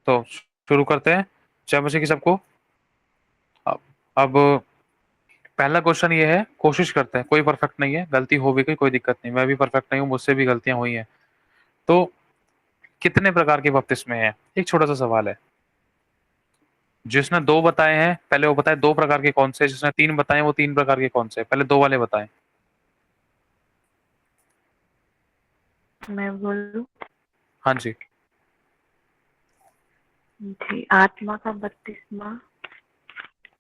तो शुरू करते हैं। जय मसीह की सबको। अब पहला क्वेश्चन ये है, कोशिश करते हैं, कोई परफेक्ट नहीं है, गलती हो भी गई कोई दिक्कत नहीं, मैं भी परफेक्ट नहीं हूँ, मुझसे भी गलतियां हुई हैं। तो कितने प्रकार के बपतिस्मे हैं? एक छोटा सा सवाल है। जिसने दो बताए हैं पहले वो बताए दो प्रकार के कौन से, जिसने तीन बताए वो तीन प्रकार के कौन से, पहले दो वाले बताएं। मैं बोलूं? हाँ जी। जी, आत्मा का बपतिस्मा,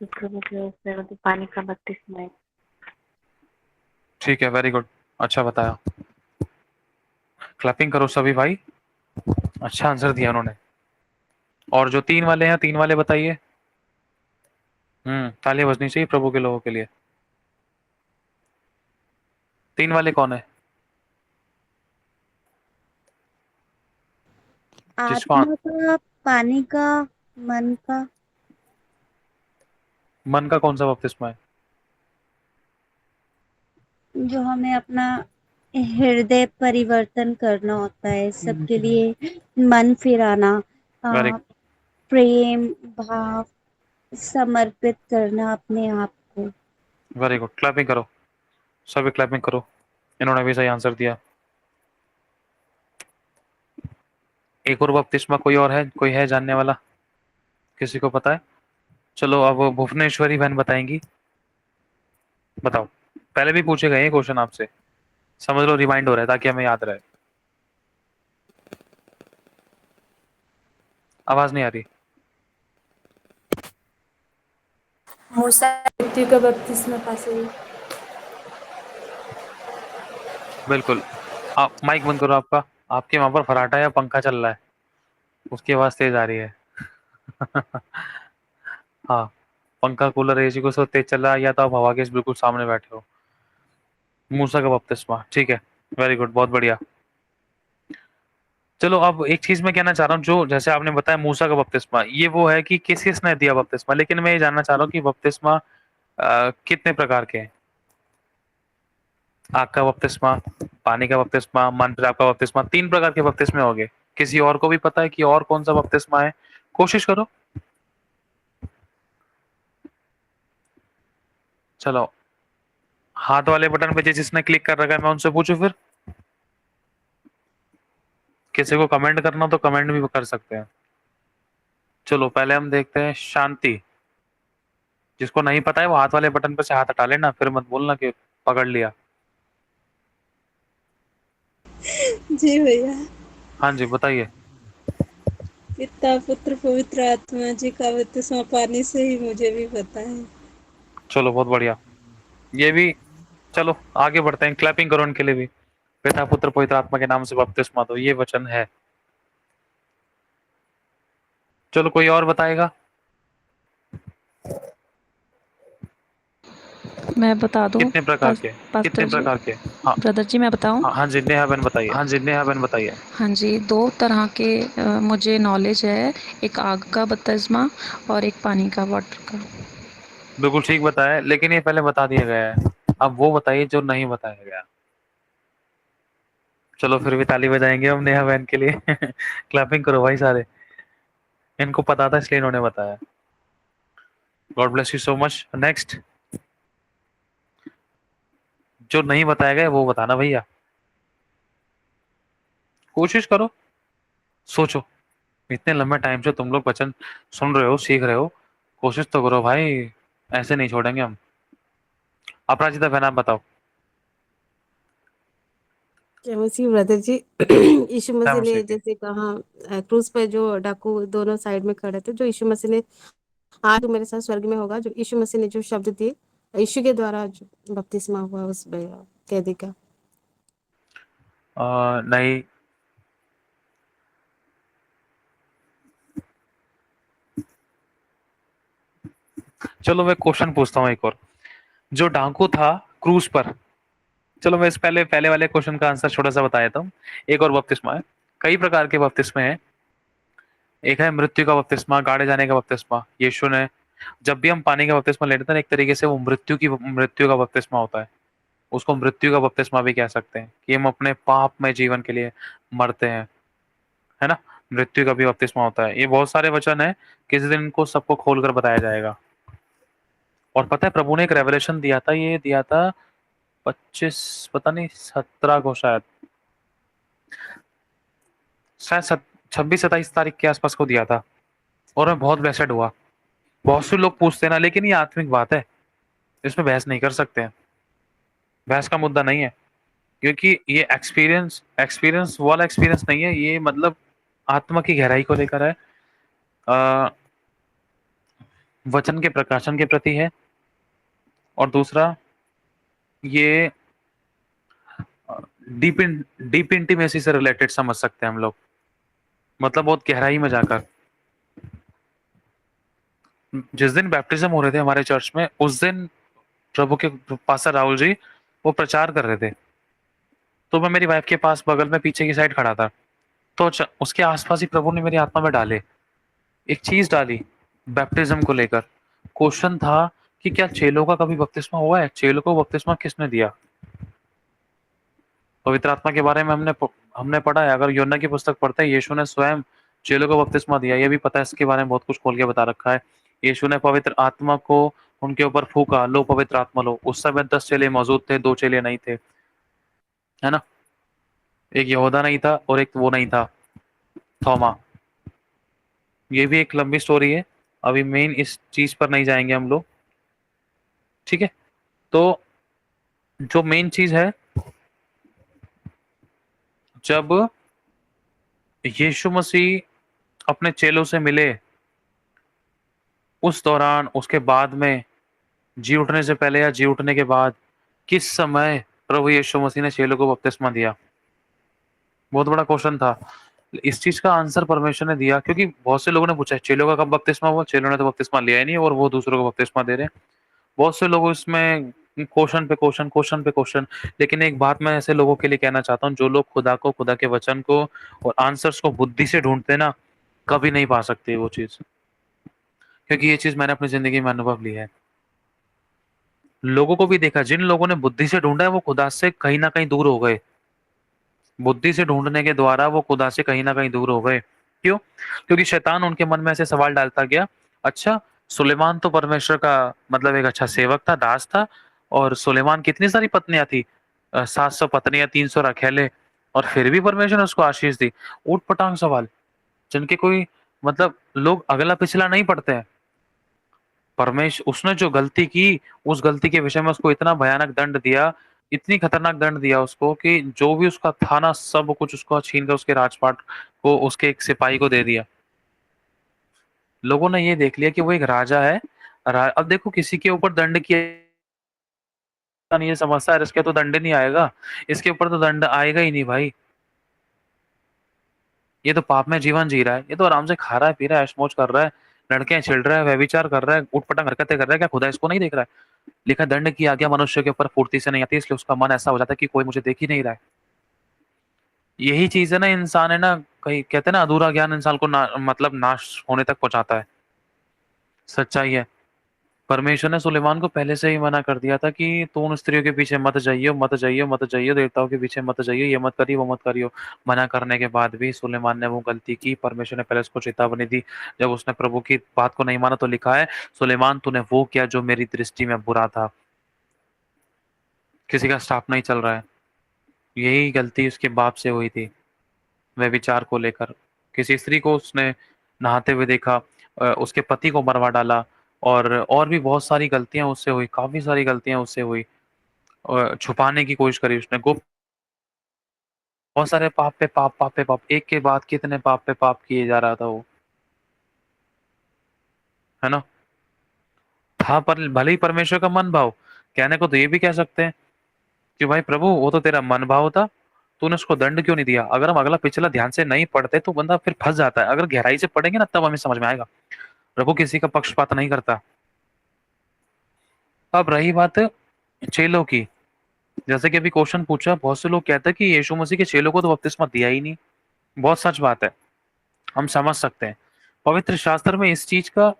मतलब पानी का बपतिस्मा है। ठीक है, वेरी गुड, अच्छा बताया। क्लैपिंग करो सभी भाई, अच्छा आंसर दिया उन्होंने। और जो तीन वाले हैं, तीन वाले बताइए। तालियां बजनी चाहिए प्रभु के लोगों के लिए। तीन वाले कौन है? जिसको आत्मा का, पानी का, मन का। मन का कौन सा बपतिस्मा है? जो हमें अपना हृदय परिवर्तन करना होता है सबके लिए, मन फिराना, वेरी प्रेम भाव, समर्पित करना अपने आप को। वेरी गुड, क्लैपिंग करो सभी, क्लैपिंग करो। इन्होंने भी सही आंसर दिया। एक और बपतिस्मा कोई और है, कोई है जानने वाला? किसी को पता है? चलो अब भुवनेश्वरी बहन बताएंगी। बताओ। पहले भी पूछे गए ये क्वेश्चन आपसे, समझ लो रिमाइंड हो रहा है ताकि हमें याद रहे। आवाज नहीं आ रही। मूसा मृत्यु का बपतिस्मा पास हुई। बिल्कुल। आप माइक बंद करो आपका। आपके वहां पर फराटा या पंखा चल रहा है, उसकी आवाज तेज आ रही है। हाँ, पंखा कूलर एसी को सब तेज चल रहा है, या तो आप हवा के बिल्कुल सामने बैठे हो। मूसा का बपतिस्मा, ठीक है, वेरी गुड, बहुत बढ़िया। चलो अब एक चीज मैं कहना चाह रहा हूँ, जो जैसे आपने बताया मूसा का बपतिस्मा, ये वो है कि किस किसने दिया बपतिस्मा, लेकिन मैं ये जानना चाह रहा हूँ कि बपतिस्मा कितने प्रकार के हैं? आग का बपतिस्मा, पानी का बपतिस्मा, मन फिराव का बपतिस्मा, तीन प्रकार के बपतिस्मे हो गए। किसी और को भी पता है कि और कौन सा बपतिस्मा है? कोशिश करो। चलो, हाथ वाले बटन पे जिसने क्लिक कर रखा है मैं उनसे पूछूं फिर। किसी को कमेंट करना तो कमेंट भी कर सकते हैं। चलो पहले हम देखते हैं शांति। जिसको नहीं पता है वो हाथ वाले बटन पे से हाथ हटा लेना, फिर मत बोलना कि पकड़ लिया। जी भैया। हाँ जी बताइए। पिता पुत्र पवित्र आत्मा जी का बपतिस्मा पानी से ही मुझे भी पता है। चलो बहुत बढ़िया, ये भी। चलो आगे बढ़ते हैं, क्लैपिंग करो उनके लिए भी। पिता पुत्र पवित्र आत्मा के नाम से बपतिस्मा दो, ये वचन है। चलो कोई और बताएगा? मैं बता दूं। कितने प्रकार के? कितने पास्टर जी, प्रकार के? हाँ। ब्रदर जी मैं बताऊं। हाँ हाँ जी, नेहा बहन बताइए। हाँ जी, नेहा बहन बताइए। हाँ जी, दो तरह के मुझे नॉलेज है। एक आग का बपतिस्मा और एक पानी का, वाटर का। बिल्कुल ठीक बताया, लेकिन ये पहले बता दिया गया है। अब वो बताइए जो नहीं बताया गया। चलो फिर भी ताली बजाएंगे हम नेहा बहन के लिए। क्लैपिंग करो भाई सारे, इनको पता था इसलिए इन्होंने बताया। God bless you so much. Next, जो नहीं बताया गया वो बताना भैया, कोशिश करो, सोचो। इतने लंबे टाइम से तुम लोग वचन सुन रहे हो, सीख रहे हो, कोशिश तो करो भाई, ऐसे नहीं छोड़ेंगे हम। अपराजिता बहन आप बताओ। जय मसीह ब्रदर जी। यीशु क्या मसीह ने मसीह की। जैसे कहा, क्रूस पे जो डाकू दोनों साइड में खड़े थे, जो यीशु मसीह ने, आज तू मेरे साथ स्वर्ग में होगा, जो यीशु मसीह ने जो शब्द दिए, यीशु के द्वारा जो बपतिस्मा हुआ उस कैदी का। नहीं। चलो मैं क्वेश्चन पूछता हूँ एक और। जो डाकू था क्रूज पर, चलो मैं इस पहले पहले वाले क्वेश्चन का आंसर छोटा सा बता देता हूँ। एक और बपतिस्मा है, कई प्रकार के बपतिस्मे हैं। एक है मृत्यु का बपतिस्मा, गाड़े जाने का बपतिस्मा। यीशु ने, जब भी हम पानी का बपतिस्मा लेते हैं ना, एक तरीके से वो मृत्यु का बपतिस्मा होता है। उसको मृत्यु का बपतिस्मा भी कह सकते हैं, कि हम अपने पाप में जीवन के लिए मरते हैं, है ना। मृत्यु का भी बपतिस्मा होता है। ये बहुत सारे वचन है, किसी दिन इनको सबको खोलकर बताया जाएगा। और पता है प्रभु ने एक रेवलेशन दिया था, ये दिया था 25 पता नहीं 17 को शायद 26-27 तारीख के आसपास को दिया था, और मैं बहुत ब्लेसेड हुआ। बहुत से लोग पूछते हैं ना, लेकिन ये आत्मिक बात है, इसमें बहस नहीं कर सकते हैं, बहस का मुद्दा नहीं है, क्योंकि ये एक्सपीरियंस वाला एक्सपीरियंस नहीं है, ये मतलब आत्मा की गहराई को लेकर है, अ, वचन के प्रकाशन के प्रति है, और दूसरा ये डीप डीप इंटीमेसी से रिलेटेड समझ सकते हैं हम लोग, मतलब बहुत गहराई में जाकर। जिस दिन बैप्टिज्म हो रहे थे हमारे चर्च में, उस दिन प्रभु के पास्टर राहुल जी वो प्रचार कर रहे थे, तो मैं मेरी वाइफ के पास बगल में पीछे की साइड खड़ा था, तो उसके आसपास ही प्रभु ने मेरी आत्मा में डाले एक चीज डाली बैप्टिज्म को लेकर। क्वेश्चन था कि क्या चेलों का कभी बपतिस्मा हुआ है? चेलों को बपतिस्मा किसने दिया? पवित्र आत्मा के बारे में हमने पढ़ा है, अगर योना की पुस्तक पढ़ते हैं, यीशु ने स्वयं चेलों को बपतिस्मा दिया, ये भी पता है, इसके बारे में बहुत कुछ खोल के बता रखा है। यीशु ने पवित्र आत्मा को उनके ऊपर फूका, लो पवित्र आत्मा लो। उस समय 10 चेले मौजूद थे, 2 चेले नहीं थे, है ना? एक यहूदा नहीं था और एक वो नहीं था, थोमा। ये भी एक लंबी स्टोरी है, अभी मेन इस चीज पर नहीं जाएंगे हम लोग, ठीक है? तो जो मेन चीज है, जब यीशु मसीह अपने चेलों से मिले, उस दौरान, उसके बाद में, जी उठने से पहले या जी उठने के बाद, किस समय प्रभु यीशु मसीह ने चेलों को बपतिस्मा दिया? बहुत बड़ा क्वेश्चन था। इस चीज का आंसर परमेश्वर ने दिया, क्योंकि बहुत से लोगों ने पूछा चेलों का कब बपतिस्मा हुआ? चेलों ने तो बपतिस्मा लिया ही नहीं, और वो दूसरों को बपतिस्मा दे रहे हैं। बहुत से लोग इसमें क्वेश्चन पे क्वेश्चन, लेकिन एक बात मैं ऐसे लोगों के लिए कहना चाहता हूँ, जो लोग खुदा को, खुदा के वचन को और आंसर्स को बुद्धि से ढूंढते हैं ना, कभी नहीं पा सकते वो चीज, क्योंकि ये चीज मैंने अपनी जिंदगी में अनुभव लिया है। लोगों को भी देखा, जिन लोगों ने बुद्धि से ढूंढा है वो खुदा से कहीं ना कहीं दूर हो गए। बुद्धि से ढूंढने के द्वारा वो खुदा से कहीं ना कहीं दूर हो गए। क्यों? क्योंकि शैतान उनके मन में ऐसे सवाल डालता गया, अच्छा सुलेमान तो परमेश्वर का मतलब एक अच्छा सेवक था, दास था, और सुलेमान कितनी सारी पत्नियां थी, 700 पत्नियां, 300 रखेले, और फिर भी परमेश्वर ने उसको आशीष दी। ऊट पटांग सवाल, जिनके कोई मतलब लोग अगला पिछला नहीं पढ़ते हैं। उसने जो गलती की, उस गलती के विषय में उसको इतना भयानक दंड दिया, इतनी खतरनाक दंड दिया उसको, कि जो भी उसका था ना, सब कुछ उसको छीन कर उसके राजपाट को, उसके एक सिपाही को दे दिया। लोगों ने ये देख लिया कि वो एक राजा है। अब देखो, किसी के ऊपर दंड किया नहीं, ये समझता है इसके तो दंड नहीं आएगा, इसके ऊपर तो दंड आएगा ही नहीं भाई, ये तो पाप में जीवन जी रहा है, ये तो आराम से खा रहा है, पी रहा है, ऐश मौज कर रहा है, लड़कियां छिड़ रहा है, व्यभिचार कर रहा है, उठपटांग हरकतें कर रहा है, क्या खुदा इसको नहीं देख रहा है? लिखा, दंड की आज्ञा मनुष्य के ऊपर फुर्ती से नहीं आती, इसलिए उसका मन ऐसा हो जाता है कि कोई मुझे देख ही नहीं रहा है। यही चीज है ना, इंसान है ना, कहीं कहते हैं ना, अधूरा ज्ञान इंसान को मतलब नाश होने तक पहुंचाता है। सच्चाई है। परमेश्वर ने सुलेमान को पहले से ही मना कर दिया था कि तू उन स्त्रियों के पीछे मत जाइयो, मत जाइयो, मत जाइयो, देवताओं के पीछे मत जाइयो, ये मत करियो, वो मत करियो। मना करने के बाद भी सुलेमान ने वो गलती की। परमेश्वर ने पहले उसको चेतावनी दी, जब उसने प्रभु की बात को नहीं माना तो लिखा है, सुलेमान तूने वो किया जो मेरी दृष्टि में बुरा था। किसी का स्टाफ नहीं चल रहा है, यही गलती उसके बाप से हुई थी, व्यभिचार को लेकर। किसी स्त्री को उसने नहाते हुए देखा, उसके पति को मरवा डाला, और भी बहुत सारी गलतियां उससे हुई, काफी सारी गलतियां उससे हुई। छुपाने की कोशिश करी उसने, गुप्त, बहुत सारे पाप पे पाप, पाप पे पाप, एक के बाद कितने पाप पे पाप किए जा रहा था वो, है ना? था पर भले ही परमेश्वर का मन भाव। कहने को तो ये भी कह सकते हैं कि भाई प्रभु, वो तो तेरा मन भाव था, तूने उसको दंड क्यों नहीं दिया? अगर हम अगला पिछला ध्यान से नहीं पढ़ते तो बंदा फिर फंस जाता है, अगर गहराई से पढ़ेंगे ना तब हमें समझ में आएगा। प्रभु किसी का पक्षपात नहीं करता। अब रही बात चेलों की, जैसे कि अभी क्वेश्चन पूछा, बहुत से लोग कहते हैं कि यीशु मसीह के चेलों को तो बपतिस्मा दिया ही नहीं। बहुत सच बात है, हम समझ सकते हैं। पवित्र शास्त्र में इस चीज का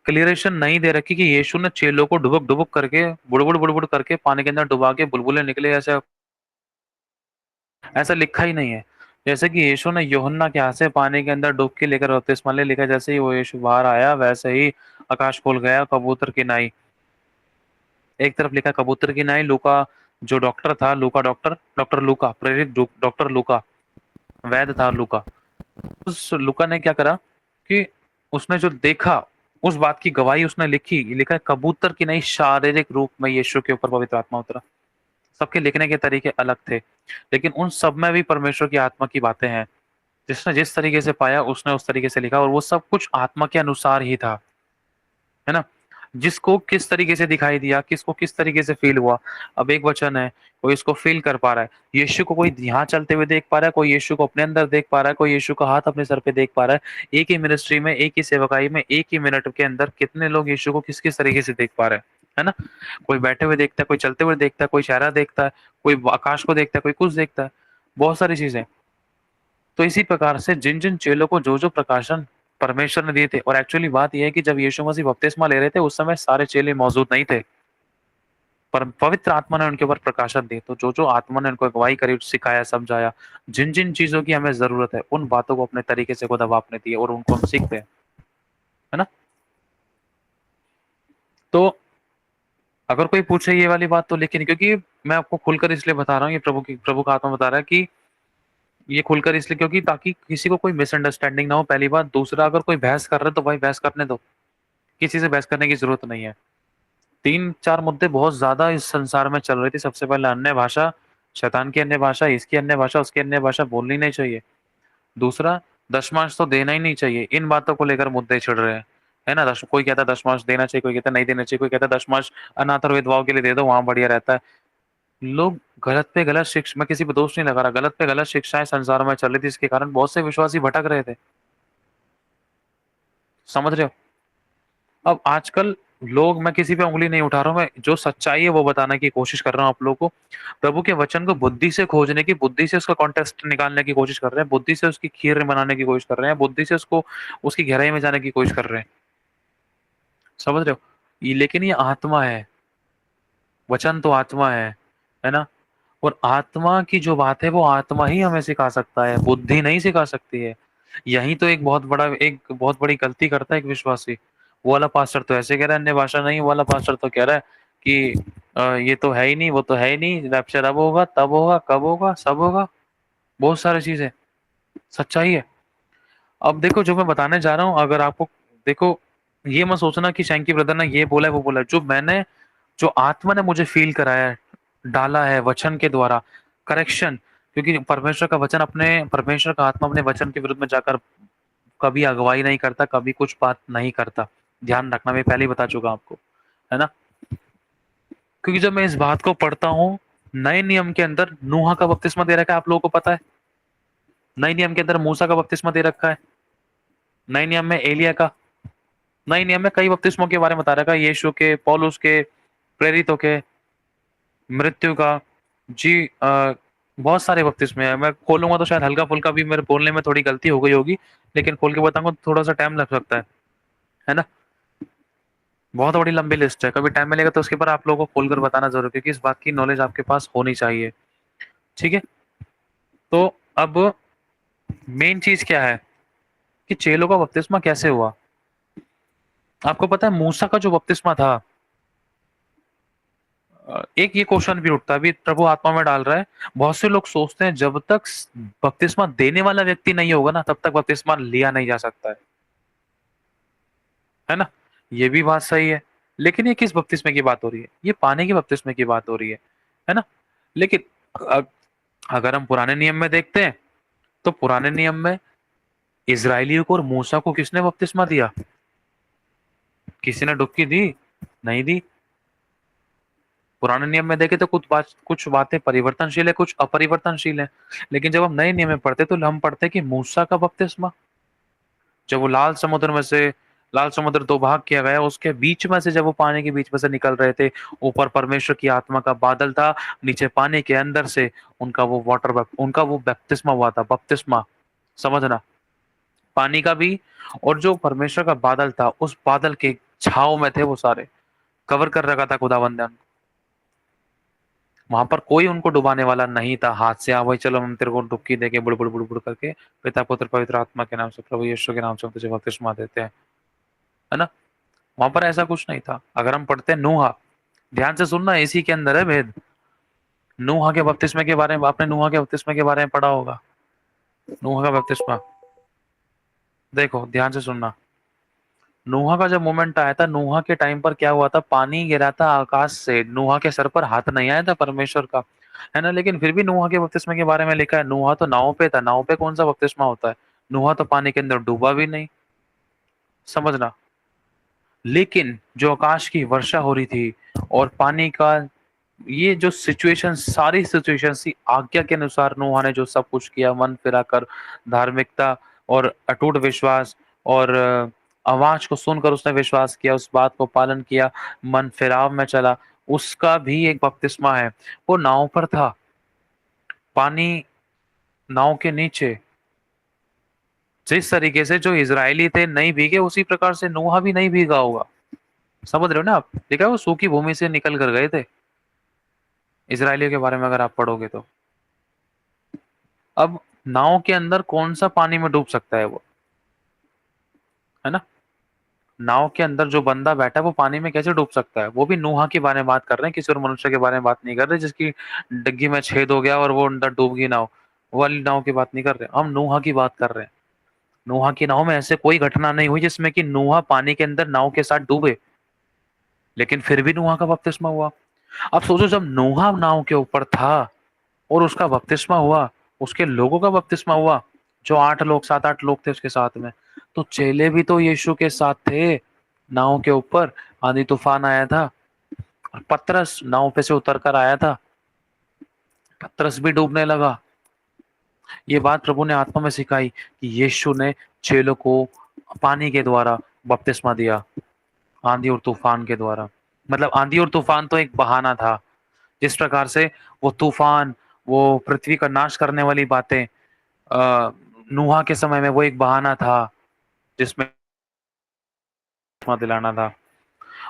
क्लियरेशन नहीं दे रखी कि यीशु ने चेलों को डुबक डुबक करके, बुड़बुड़ बुड़बुड़ करके पानी के अंदर डुबा के बुलबुले निकले, ऐसा ऐसा लिखा ही नहीं है। जैसे कि यीशु ने यूहन्ना के हाथ से पानी के अंदर डुबकी लेकर बपतिस्मा ले लिखा, जैसे ही वो यीशु बाहर आया वैसे ही आकाश खुल गया, कबूतर की नाई। एक तरफ लिखा कबूतर की नाई, लूका जो डॉक्टर था, लूका डॉक्टर, डॉक्टर लूका, प्रेरित डॉक्टर लूका, वैद्य था लूका। उस लूका ने क्या करा कि उसने जो देखा उस बात की गवाही उसने लिखी। लिखा है कबूतर की नहीं, शारीरिक रूप में यीशु के ऊपर पवित्र आत्मा उतरा। सबके लिखने के तरीके अलग थे, लेकिन उन सब में भी परमेश्वर की आत्मा की बातें हैं। जिसने जिस तरीके से पाया उसने उस तरीके से लिखा, और वो सब कुछ आत्मा के अनुसार ही था, है ना? जिसको किस तरीके से दिखाई दिया, किसको किस तरीके से फील हुआ। अब एक वचन है, कोई इसको फील कर पा रहा है, यीशु को कोई यहाँ चलते हुए देख पा रहा है, कोई यीशु को अपने अंदर देख पा रहा है, कोई यीशु का हाथ अपने सर पे देख पा रहा है। एक ही मिनिस्ट्री में, एक ही सेवकाई में, एक ही मिनट के अंदर कितने लोग यीशु को किस किस तरीके से देख पा रहे हैं, है ना? कोई बैठे हुए देखता है, कोई चलते हुए देखता है, कोई चेहरा देखता है, कोई आकाश को देखता है, कोई कुछ देखता है, बहुत सारी चीजें। तो इसी प्रकार से जिन जिन चेलों को जो जो प्रकाशन परमेश्वर ने दिए थे, और एक्चुअली बात यह है कि जब यीशु मसीह बपतिस्मा ले रहे थे उस समय सारे चेले मौजूद नहीं थे, पर पवित्र आत्मा ने उनके ऊपर प्रकाशन दिए। तो जो जो आत्मा ने उनको अगुवाई करी, सिखाया, समझाया, जिन जिन चीजों की हमें जरूरत है उन बातों को अपने तरीके से खुदा बाप ने दिए और उनको हम सीखते हैं, है ना? तो अगर कोई पूछे ये वाली बात तो, लेकिन क्योंकि मैं आपको खुलकर इसलिए बता रहा हूँ, ये प्रभु का आत्मा बता रहा है कि ये खुलकर इसलिए क्योंकि ताकि किसी को कोई मिसअंडरस्टैंडिंग ना हो, पहली बात। दूसरा, अगर कोई बहस कर रहा है तो भाई बहस करने दो, किसी से बहस करने की जरूरत नहीं है। 3-4 मुद्दे बहुत ज्यादा इस संसार में चल रही थी। सबसे पहले अन्य भाषा, शैतान की अन्य भाषा, इसकी अन्य भाषा, उसकी अन्य भाषा बोलनी नहीं चाहिए। दूसरा, दशमांश तो देना ही नहीं चाहिए। इन बातों को लेकर मुद्दे छिड़ रहे हैं, है ना? कोई कहता है दशमांश देना चाहिए, कोई कहता है नहीं देना चाहिए, कोई कहता है दशमांश अनाथ और विधवाओं के लिए दे दो, वहां बढ़िया रहता है। लोग गलत पे गलत शिक्षा, मैं किसी पे दोष नहीं लगा रहा, गलत पे गलत शिक्षाएं संसार में चल रही थी, इसके कारण बहुत से विश्वासी भटक रहे थे, समझ रहे हो? अब आजकल लोग, मैं किसी पे उंगली नहीं उठा रहा हूं, मैं जो सच्चाई है वो बताने की कोशिश कर रहा हूं आप लोगों को। प्रभु के वचन को बुद्धि से खोजने की, बुद्धि से उसका कॉन्टेक्स्ट निकालने की कोशिश कर रहे हैं, बुद्धि से उसकी खीर बनाने की कोशिश कर रहे हैं, बुद्धि से उसको उसकी गहराई में जाने की कोशिश कर रहे हैं, समझ रहे हो? लेकिन ये आत्मा है, वचन तो आत्मा है ना? और आत्मा की जो बात है वो आत्मा ही हमें सिखा सकता है, बुद्धि नहीं सिखा सकती है। यही तो एक बहुत बड़ी गलती करता है एक विश्वासी। वो वाला पास्टर तो ऐसे कह रहा है अन्य भाषा नहीं, वो वाला पास्टर तो कह रहा है कि ये तो है ही नहीं, वो तो है ही नहीं, रैप्चर अब होगा, तब होगा, कब होगा, सब होगा, बहुत सारी चीजें सच्चाई है। अब देखो जो मैं बताने जा रहा हूँ, अगर आपको देखो, ये मत सोचना कि शैंकी ब्रदर ने ये बोला है वो बोला है। जो आत्मा ने मुझे फील कराया है, डाला है वचन के द्वारा, करेक्शन, क्योंकि परमेश्वर का आत्मा अपने वचन के विरुद्ध में जाकर कभी अगुवाई नहीं करता, कभी कुछ बात नहीं करता। ध्यान रखना, मैं पहले ही बता चुका आपको, है ना? क्योंकि जब मैं इस बात को पढ़ता हूँ, नए नियम के अंदर नूहा का बपतिस्मा दे रखा है, आप लोगों को पता है। नए नियम के अंदर मूसा का बपतिस्मा दे रखा है, नए नियम में एलिया का, नए नियम में कई बपतिस्मों के बारे में बता रखा है, यीशु के, पौलुस के, प्रेरितों के, मृत्यु का, जी बहुत सारे बपतिस्मे हैं। मैं खोलूंगा तो शायद हल्का फुल्का भी मेरे बोलने में थोड़ी गलती हो गई होगी, लेकिन खोल के बताऊंगा तो थोड़ा सा टाइम लग सकता है ना? बहुत बड़ी लंबी लिस्ट है, कभी टाइम मिलेगा तो उसके ऊपर आप लोगों को खोलकर बताना जरूर, क्योंकि इस बात की नॉलेज आपके पास होनी चाहिए, ठीक है? तो अब मेन चीज क्या है कि चेलों का बपतिस्मा कैसे हुआ। आपको पता है मूसा का जो बपतिस्मा था, एक ये क्वेश्चन भी उठता है, अभी प्रभु आत्मा में डाल रहा है। बहुत से लोग सोचते हैं जब तक बपतिस्मा देने वाला व्यक्ति नहीं होगा ना, तब तक बपतिस्मा लिया नहीं जा सकता है ना? ये भी बात सही है, लेकिन ये किस बपतिस्मे की बात हो रही है? ये पानी के बपतिस्मे की बात हो रही है ना? लेकिन अ- अगर हम पुराने नियम में देखते हैं तो पुराने नियम में इजराइलियों को और मूसा को किसने बपतिस्मा दिया? किसी ने डुबकी दी? नहीं दी। पुराने नियम में देखे तो कुछ बातें परिवर्तनशील है, कुछ अपरिवर्तनशील है। लेकिन जब हम नए नियम में पढ़ते तो हम पढ़ते कि मूसा का बपतिस्मा, जब वो लाल समुद्र दो भाग किया गया, उसके बीच में से जब वो पानी के बीच में से निकल रहे थे, ऊपर परमेश्वर की आत्मा का बादल था, नीचे पानी के अंदर से उनका वो बपतिस्मा हुआ था। बपतिस्मा समझना, पानी का भी, और जो परमेश्वर का बादल था उस बादल के छाव में थे वो सारे, कवर कर रखा था खुदावंद ने। वहां पर कोई उनको डुबाने वाला नहीं था हाथ से, हाँ भाई चलो हम तेरे को डुबकी देके बुड़ बुड़ बुड़ बुड़ करके पिता पुत्र पवित्र आत्मा के नाम से प्रभु यीशु के नाम से हम तुझे बपतिस्मा देते हैं, है ना। वहां पर ऐसा कुछ नहीं था। अगर हम पढ़ते हैं नूहा, ध्यान से सुनना, इसी के अंदर है भेद। नूहा के बपतिस्मे के बारे में, आपने नूहा के बपतिस्मे के बारे में पढ़ा होगा। नूहा का बपतिस्मा देखो, ध्यान से सुनना। नूहा का जब मोमेंट आया था, नूहा के टाइम पर क्या हुआ था, पानी गिरा था आकाश से, नूहा के सर पर हाथ नहीं आया था परमेश्वर का, है ना। लेकिन फिर भी नूहा के बपतिस्मे के बारे में लिखा है, नूहा तो नाव पे था। नाव पे कौन सा बपतिस्मा होता है? नूहा तो पानी के अंदर डूबा भी नहीं, समझना। लेकिन जो आकाश की वर्षा हो रही थी और पानी का ये जो सिचुएशन, सारी सिचुएशन थी, आज्ञा के अनुसार नूहा ने जो सब कुछ किया, मन फिराकर, धार्मिकता और अटूट विश्वास और आवाज को सुनकर उसने विश्वास किया, उस बात को पालन किया, मन फिराव में चला, उसका भी एक बपतिस्मा है। वो नाव पर था, पानी नाव के नीचे। जिस तरीके से जो इजरायली थे नहीं भीगे, उसी प्रकार से नूहा भी नहीं भीगा होगा। समझ रहे हो ना आप? देखा, वो सूखी भूमि से निकल कर गए थे। इजरायलियों के बारे में अगर आप पढ़ोगे तो अब नाव के अंदर कौन सा पानी में डूब सकता है वो, है ना। नाव के अंदर जो बंदा बैठा है वो पानी में कैसे डूब सकता है? वो भी नूहा के बारे में बात कर रहे हैं, किसी और मनुष्य के बारे में बात नहीं कर रहे जिसकी डिग्गी में छेद हो गया और वो अंदर डूब गई नाव। वो वाली नाव की बात नहीं कर रहे, हम नूहा की बात कर रहे हैं। नूहा की नाव में ऐसे कोई घटना नहीं हुई जिसमें कि नूहा पानी के अंदर नाव के साथ डूबे, लेकिन फिर भी नूहा का बपतिस्मा हुआ। अब सोचो, जब नूहा नाव के ऊपर था और उसका बपतिस्मा हुआ, उसके लोगों का बपतिस्मा हुआ, जो 8 लोग, 7-8 लोग थे उसके साथ में, तो चेले भी तो यीशु के साथ थे नाव के ऊपर। आंधी तूफान आया था और पतरस नाव पे से उतर कर आया था, पतरस भी डूबने लगा। ये बात प्रभु ने आत्मा में सिखाई कि यीशु ने चेलों को पानी के द्वारा बपतिस्मा दिया, आंधी और तूफान के द्वारा। मतलब आंधी और तूफान तो एक बहाना था। जिस प्रकार से वो तूफान, वो पृथ्वी का नाश करने वाली बातें, नूहा के समय में वो एक बहाना था जिसमें बपतिस्मा दिलाना था।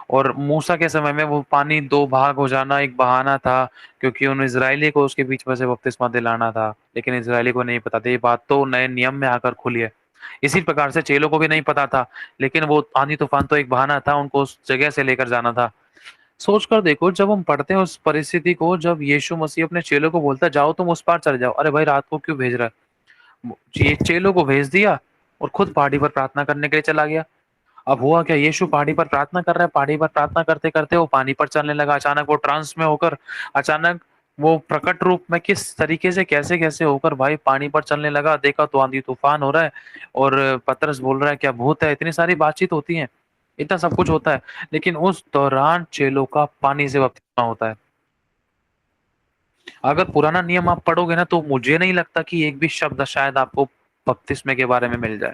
और मूसा के समय में वो पानी 2 भाग हो जाना एक बहाना था, क्योंकि उन इजरायली को उसके बीच में से बपतिस्मा दिलाना था। लेकिन इजरायली को नहीं पता था, ये बात तो नए नियम में आकर खुली है। इसी प्रकार से चेलों को भी नहीं पता था, लेकिन वो आंधी तूफान तो एक बहाना था, उनको उस जगह से लेकर जाना था। सोच कर देखो, जब हम पढ़ते हैं उस परिस्थिति को, जब यीशु मसीह अपने चेलों को बोलता है जाओ तुम उस पार चले जाओ, अरे भाई रात को क्यों भेज रहा है? ये चेलों को भेज दिया और खुद पहाड़ी पर प्रार्थना करने के लिए चला गया। अब हुआ क्या, यीशु पहाड़ी पर प्रार्थना कर रहा है, पहाड़ी पर प्रार्थना करते करते वो पानी पर चलने लगा। अचानक वो ट्रांस में होकर, अचानक वो प्रकट रूप में किस तरीके से कैसे कैसे होकर भाई पानी पर चलने लगा। देखा तो आंधी तूफान हो रहा है और पतरस बोल रहा है क्या भूत है, इतनी सारी बातचीत होती है, इतना सब कुछ होता है। लेकिन उस दौरान चेलों का पानी से बपतिस्मा होता है। अगर पुराना नियम आप पढ़ोगे ना, तो मुझे नहीं लगता कि एक भी शब्द शायद आपको बपतिस्मे के बारे में मिल जाए।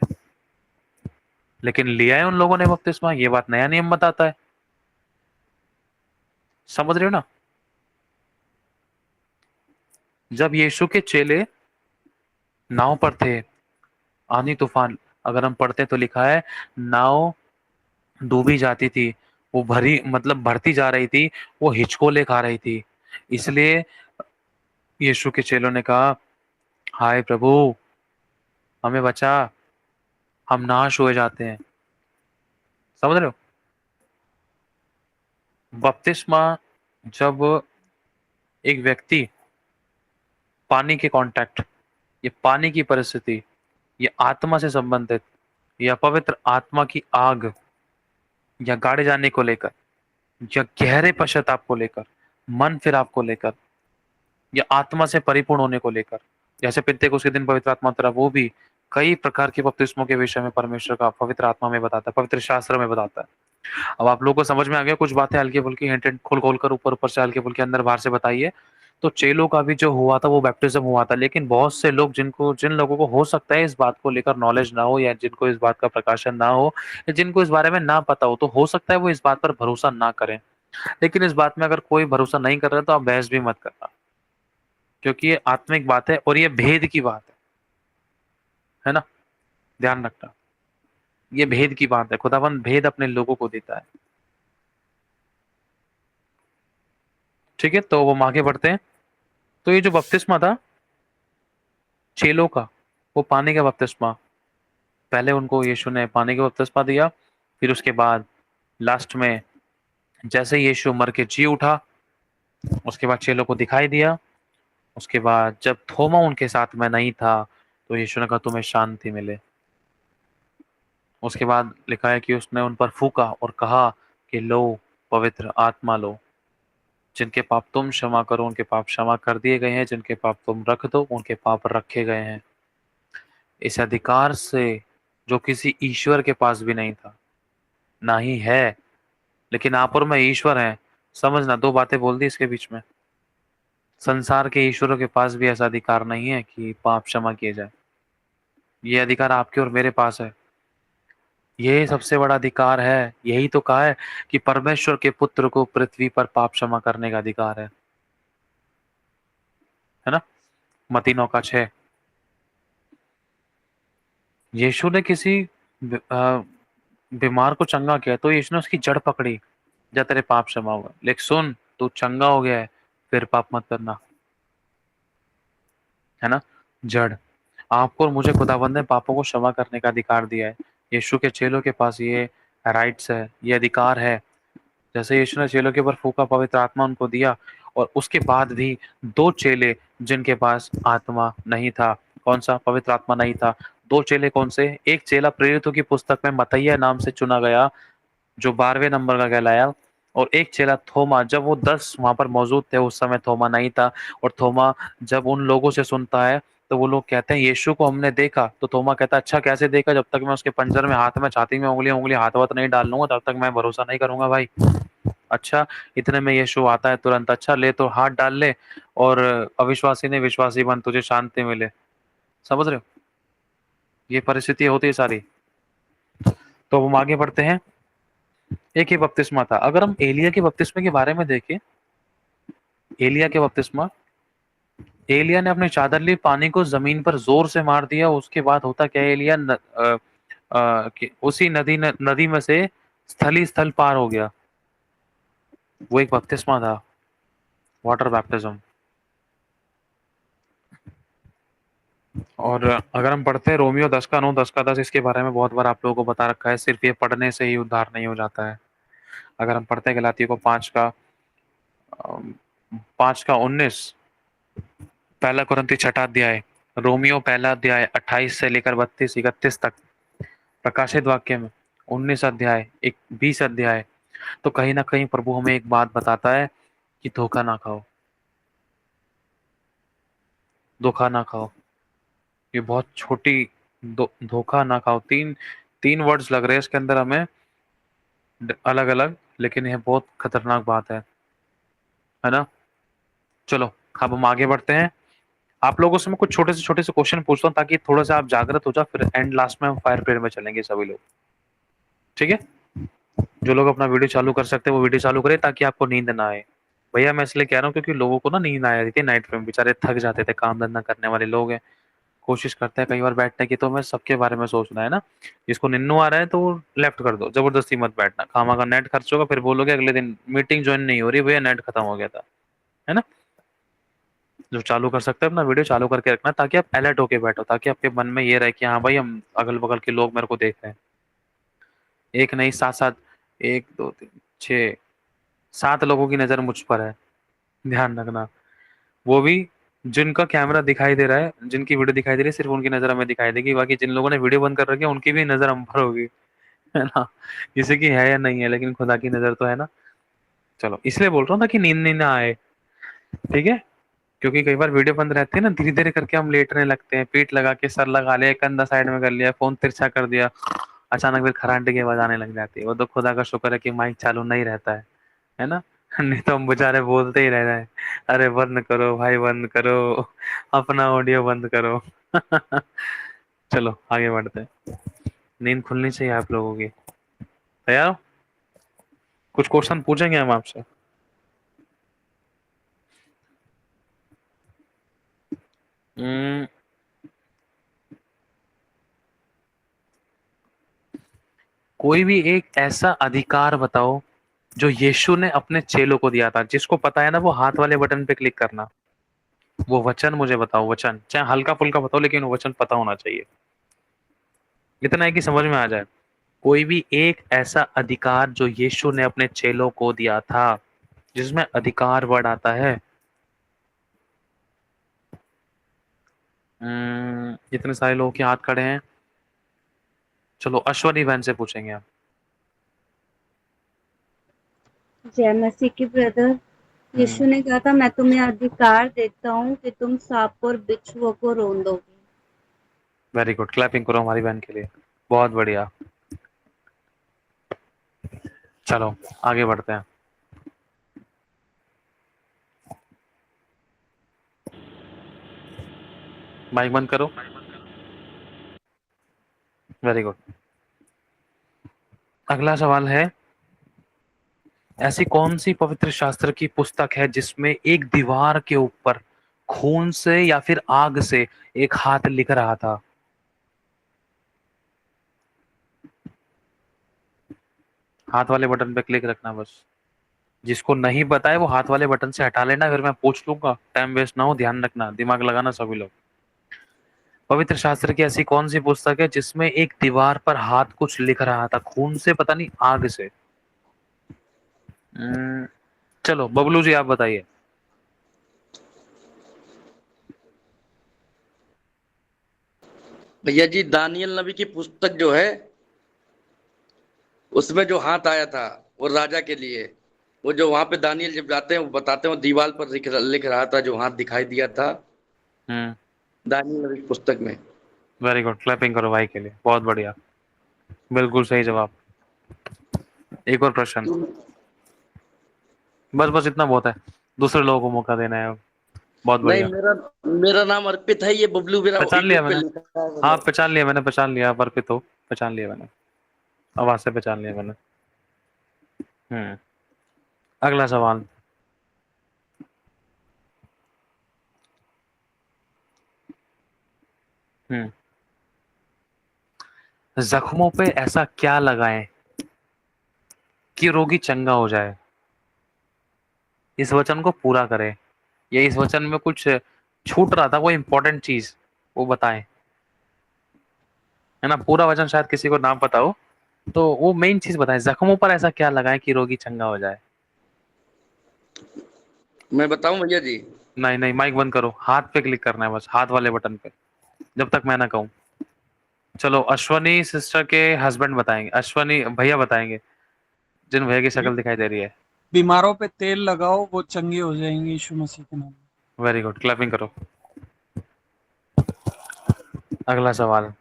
लेकिन लिया है उन लोगों ने बपतिस्मा, ये बात नया नियम बताता है। समझ रहे हो ना? जब यीशु के चेले नाव पर थे, आंधी तूफान, अगर हम पढ़ते तो लिखा है नाव डूबी जाती थी, वो भरी मतलब भरती जा रही थी, वो हिचकोले खा रही थी। इसलिए यीशु के चेलों ने कहा हाय प्रभु हमें बचा, हम नाश हुए जाते हैं। समझ रहे हो? बपतिस्मा, जब एक व्यक्ति पानी के कांटेक्ट, ये पानी की परिस्थिति, ये आत्मा से संबंधित, या पवित्र आत्मा की आग, या गाड़े जाने को लेकर, या गहरे पश्चाताप को लेकर, मन फिराव को लेकर, या आत्मा से परिपूर्ण होने को लेकर, जैसे पिन्तेकुस्त के दिन पवित्र आत्मा उतरा, वो भी कई प्रकार के बपतिस्मों के विषय में परमेश्वर का पवित्र आत्मा में बताता है, पवित्र शास्त्र में बताता है। अब आप लोगों को समझ में आ गया? कुछ बातें हल्की फुल्की हिंट हिंट खोल खोल कर, ऊपर ऊपर से हल्की फुल्की अंदर बाहर से बताइए। तो चेलों का भी जो हुआ था वो बैप्टिज्म हुआ था, लेकिन बहुत से लोग, जिन लोगों को हो सकता है इस बात को लेकर नॉलेज ना हो, या जिनको इस बात का प्रकाशन ना हो, या जिनको इस बारे में ना पता हो, तो हो सकता है वो इस बात पर भरोसा ना करें। लेकिन इस बात में अगर कोई भरोसा नहीं कर रहा तो आप बहस भी मत करना, क्योंकि ये आत्मिक बात है और ये भेद की बात है ना। ध्यान रखना, ये भेद की बात है, खुदावंद भेद अपने लोगों को देता है। ठीक है, तो वो आगे बढ़ते हैं। तो ये जो बपतिस्मा था चेलों का, वो पानी का बपतिस्मा, पहले उनको यीशु ने पानी का बपतिस्मा दिया, फिर उसके बाद लास्ट में जैसे यीशु मर के जी उठा, उसके बाद चेलों को दिखाई दिया। उसके बाद जब थोमा उनके साथ में नहीं था तो यीशु ने कहा तुम्हें शांति मिले। उसके बाद लिखा है कि उसने उन पर फूका और कहा कि लो पवित्र आत्मा लो, जिनके पाप तुम क्षमा करो उनके पाप क्षमा कर दिए गए हैं, जिनके पाप तुम रख दो उनके पाप रखे गए हैं। इस अधिकार से जो किसी ईश्वर के पास भी नहीं था, ना ही है, लेकिन आप और मैं ईश्वर हैं। समझना, दो बातें बोल दी इसके बीच में। संसार के ईश्वरों के पास भी ऐसा अधिकार नहीं है कि पाप क्षमा किए जाए। ये अधिकार आपके और मेरे पास है। यही सबसे बड़ा अधिकार है। यही तो कहा है कि परमेश्वर के पुत्र को पृथ्वी पर पाप क्षमा करने का अधिकार है ना। मत्ती 9:6। यीशु ने किसी बीमार को चंगा किया तो यीशु ने उसकी जड़ पकड़ी, जा तेरे पाप क्षमा हुआ। लेकिन सुन, तू चंगा हो गया है, फिर पाप मत करना, है ना। जड़, आपको और मुझे खुदावंद ने पापों को क्षमा करने का अधिकार दिया है। यीशु के चेलों के पास ये राइट्स है, ये अधिकार है। जैसे यीशु ने चेलों के ऊपर फूका, पवित्र आत्मा उनको दिया, और उसके बाद भी दो चेले जिनके पास आत्मा नहीं था, कौन सा, पवित्र आत्मा नहीं था। दो चेले कौन से, एक चेला प्रेरितों की पुस्तक में मत्तैया नाम से चुना गया, जो 12वें नंबर का कहलाया, और एक चेला थोमा। जब वो 10 वहां पर मौजूद थे उस समय थोमा नहीं था। और थोमा जब उन लोगों से सुनता है तो वो लोग कहते हैं यीशु को हमने देखा। तो थोमा कहता है अच्छा कैसे देखा, जब तक मैं उसके पंजर में हाथ में छाती में उंगली उंगली हाथ वाथ नहीं डाल लूंगा तब तक मैं भरोसा नहीं करूंगा भाई। अच्छा, इतने में यीशु आता है तुरंत, अच्छा ले तो हाथ डाल ले, और अविश्वासी ने विश्वासी बन, तुझे शांति मिले। समझ रहे हो, ये परिस्थिति होती है सारी। तो हम आगे बढ़ते हैं। एक ही बपतिस्मा था। अगर हम एलिया के बपतिस्मे के बारे में देखें, एलिया के बपतिस्मा, एलिया ने अपनी चादर ली, पानी को जमीन पर जोर से मार दिया। उसके बाद होता क्या है, एलिया उसी नदी में से स्थली स्थल पार हो गया। वो एक बपतिस्मा था, वाटर बैप्टिज्म। और अगर हम पढ़ते हैं रोमियो 10:9, 10:10, इसके बारे में बहुत बार आप लोगों को बता रखा है। सिर्फ ये पढ़ने से ही उद्धार नहीं हो जाता है। अगर हम पढ़ते हैं गलातियों को 5:19, पहला कुरिन्थी 6 अध्याय, रोमियो 1 अध्याय 28 से लेकर 32 31 तक, प्रकाशित वाक्य में 19 अध्याय 20 अध्याय। तो कहीं ना कहीं प्रभु हमें एक बात बताता है कि धोखा ना खाओ, धोखा ना खाओ। ये बहुत छोटी धोखा ना खाओ, तीन तीन वर्ड्स लग रहे हैं इसके अंदर हमें अलग अलग, लेकिन यह बहुत खतरनाक बात है ना। चलो अब हम आगे बढ़ते हैं। आप लोगों से मैं कुछ छोटे से क्वेश्चन पूछता हूँ ताकि थोड़ा सा आप जागृत हो जाओ, फिर एंड लास्ट में हम फायर प्रेयर में चलेंगे सभी लोग, ठीक है। जो लोग अपना वीडियो चालू कर सकते हैं वो वीडियो चालू करें ताकि आपको नींद ना आए। भैया मैं इसलिए कह रहा हूँ क्योंकि लोगों को ना नींद आ रही थी नाइट में, बेचारे थक जाते थे, काम धंधा करने वाले लोग हैं, कोशिश करते हैं कई बार बैठने की। तो मैं सबके बारे में सोचना है ना। जिसको निन्नू आ रहा है तो वो लेफ्ट कर दो, जबरदस्ती मत बैठना, खामा का नेट खर्च होगा, फिर बोलोगे अगले दिन मीटिंग ज्वाइन नहीं हो रही भैया नेट खत्म हो गया था, है ना। जो चालू कर सकते हैं अपना वीडियो चालू करके रखना ताकि आप अलर्ट होके बैठो, ताकि आपके मन में ये रहे कि हाँ भाई हम अगल बगल के लोग मेरे को देख रहे हैं। एक नहीं, सात सात, 1 2 3 6 7 लोगों की नजर मुझ पर है, ध्यान रखना। वो भी जिनका कैमरा दिखाई दे रहा है, जिनकी वीडियो दिखाई दे रही है, सिर्फ उनकी नजर हमें दिखाई देगी। बाकी जिन लोगों ने वीडियो बंद कर रखी है उनकी भी नजर हम पर होगी, है ना। किसी की है या नहीं है, लेकिन खुदा की नजर तो है ना। चलो इसलिए बोल रहा हूँ ताकि नींद नींद ना आए, ठीक है। क्योंकि कई बार वीडियो बंद रहती है ना, धीरे धीरे करके हम लेटने लगते हैं, पीठ लगा के सर लगा लिया, कंधा साइड में कर लिया, फोन तिरछा कर दिया, अचानक फिर खराटे की आवाज आने लग जाती है। वो तो खुदा का शुक्र है कि माइक चालू नहीं रहता है ना। नहीं तो हम बेचारे बोलते ही रह जाए, अरे बंद करो भाई बंद करो, अपना ऑडियो बंद करो। चलो आगे बढ़ते हैं। नींद खुलनी चाहिए आप लोगों की। तैयार हो? कुछ क्वेश्चन पूछेंगे हम आपसे। हम्म, कोई भी एक ऐसा अधिकार बताओ जो यीशु ने अपने चेलों को दिया था, जिसको पता है ना वो हाथ वाले बटन पे क्लिक करना। वो वचन मुझे बताओ, वचन चाहे हल्का फुल्का बताओ लेकिन वो वचन पता होना चाहिए, इतना है कि समझ में आ जाए। कोई भी एक ऐसा अधिकार जो यीशु ने अपने चेलों को दिया था, जिसमें अधिकार वर्ड आता है। इतने सारे लोगों के हाथ खड़े हैं। चलो अश्वनी बहन से पूछेंगे आप। जय मसीह की ब्रदर। यीशु ने कहा था मैं तुम्हें अधिकार देता हूँ कि तुम सांप और बिच्छुओं को रोंदोगे। वेरी गुड, क्लैपिंग करो हमारी बहन के लिए, बहुत बढ़िया। चलो आगे बढ़ते हैं। माइक बंद करो। Very good. अगला सवाल है, ऐसी कौन सी पवित्र शास्त्र की पुस्तक है जिसमें एक दीवार के ऊपर खून से या फिर आग से एक हाथ लिख रहा था? हाथ वाले बटन पे क्लिक रखना बस। जिसको नहीं पता है वो हाथ वाले बटन से हटा लेना, फिर मैं पूछ लूंगा, टाइम वेस्ट ना हो, ध्यान रखना, दिमाग लगाना सभी लोग। पवित्र शास्त्र की ऐसी कौन सी पुस्तक है जिसमें एक दीवार पर हाथ कुछ लिख रहा था, खून से, पता नहीं आग से? चलो बबलू जी आप बताइए। भैया जी, दानियल नबी की पुस्तक जो है उसमें जो हाथ आया था वो राजा के लिए, वो जो वहां पे दानियल जब जाते हैं वो बताते हैं, वो दीवार पर लिख रहा था जो हाथ दिखाई दिया था हम्म दानियल नबी की पुस्तक में। वेरी गुड, क्लैपिंग करो भाई के लिए, बहुत बढ़िया, बिल्कुल सही जवाब। एक और प्रश्न, बस बस इतना बहुत है, दूसरे लोगों को मौका देना है अब। बहुत नहीं, बढ़िया। मेरा मेरा नाम अर्पित है, ये बबलू मेरा पहचान लिया यूट्यूब पे मैंने। लिखा है हाँ मैंने। पहचान लिया मैंने, पहचान लिया, अर्पित हो, पहचान लिया मैंने, आवाज से पहचान लिया मैंने। हम्म अगला सवाल, हम्म जख्मों पे ऐसा क्या लगाएं कि रोगी चंगा हो जाए? इस वचन को पूरा करें, या इस वचन में कुछ छूट रहा था, कोई इंपॉर्टेंट चीज वो बताएं, है ना? पूरा वचन शायद किसी को ना पता हो, तो वो मेन चीज बताएं, जख्मों पर ऐसा क्या लगाएं कि रोगी चंगा हो जाए? मैं बताऊं भैया जी? नहीं नहीं, माइक बंद करो, हाथ पे क्लिक करना है बस, हाथ वाले बटन पे, जब तक मैं ना कहूं। चलो अश्वनी सिस्टर के हस्बैंड बताएंगे, अश्वनी भैया बताएंगे, जिन भैया की शक्ल दिखाई दे रही है। बीमारों पे तेल लगाओ वो चंगे हो जाएंगे यीशु मसीह के नाम में। वेरी गुड, क्लैपिंग करो। अगला सवाल,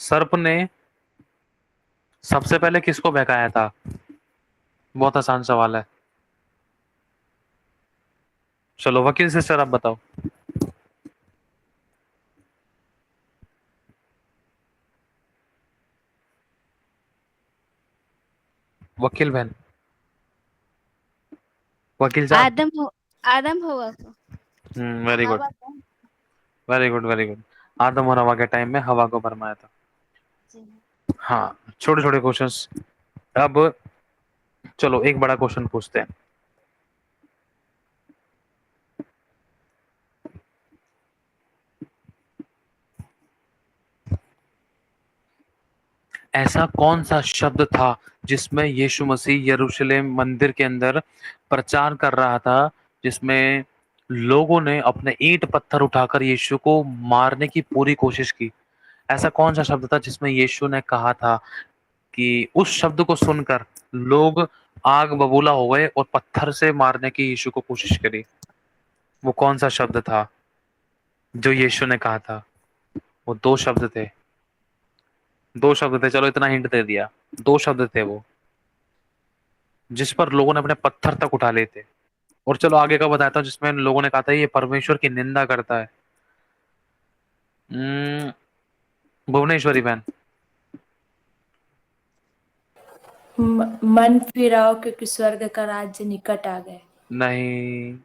सर्प ने सबसे पहले किसको बहकाया था? बहुत आसान सवाल है। चलो वकील सिस्टर आप बताओ। वकील बहन, वकील साहब। आदम हुआ को वेरी गुड, हवा को वेरी गुड, वेरी गुड। आदम और हवा के टाइम में हवा को भरमाया था। हाँ, छोटे छोटे क्वेश्चंस। अब चलो एक बड़ा क्वेश्चन पूछते हैं। ऐसा कौन सा शब्द था जिसमें यीशु मसीह यरूशलेम मंदिर के अंदर प्रचार कर रहा था, जिसमें लोगों ने अपने ईंट पत्थर उठाकर यीशु को मारने की पूरी कोशिश की? ऐसा कौन सा शब्द था जिसमें यीशु ने कहा था कि उस शब्द को सुनकर लोग आग बबूला हो गए और पत्थर से मारने की यीशु को कोशिश करी? वो कौन सा शब्द था जो यीशु ने कहा था? वो दो शब्द थे, दो शब्द थे, चलो इतना हिंट दे दिया, दो शब्द थे वो, जिस पर लोगों ने अपने पत्थर तक उठा लिए थे। और चलो आगे का बताता हूँ, जिसमें लोगों ने कहा था ये परमेश्वर की निंदा करता है। हम्म, भुवनेश्वरी बहन। मन फिराओ क्योंकि स्वर्ग का राज्य निकट आ गए। नहीं,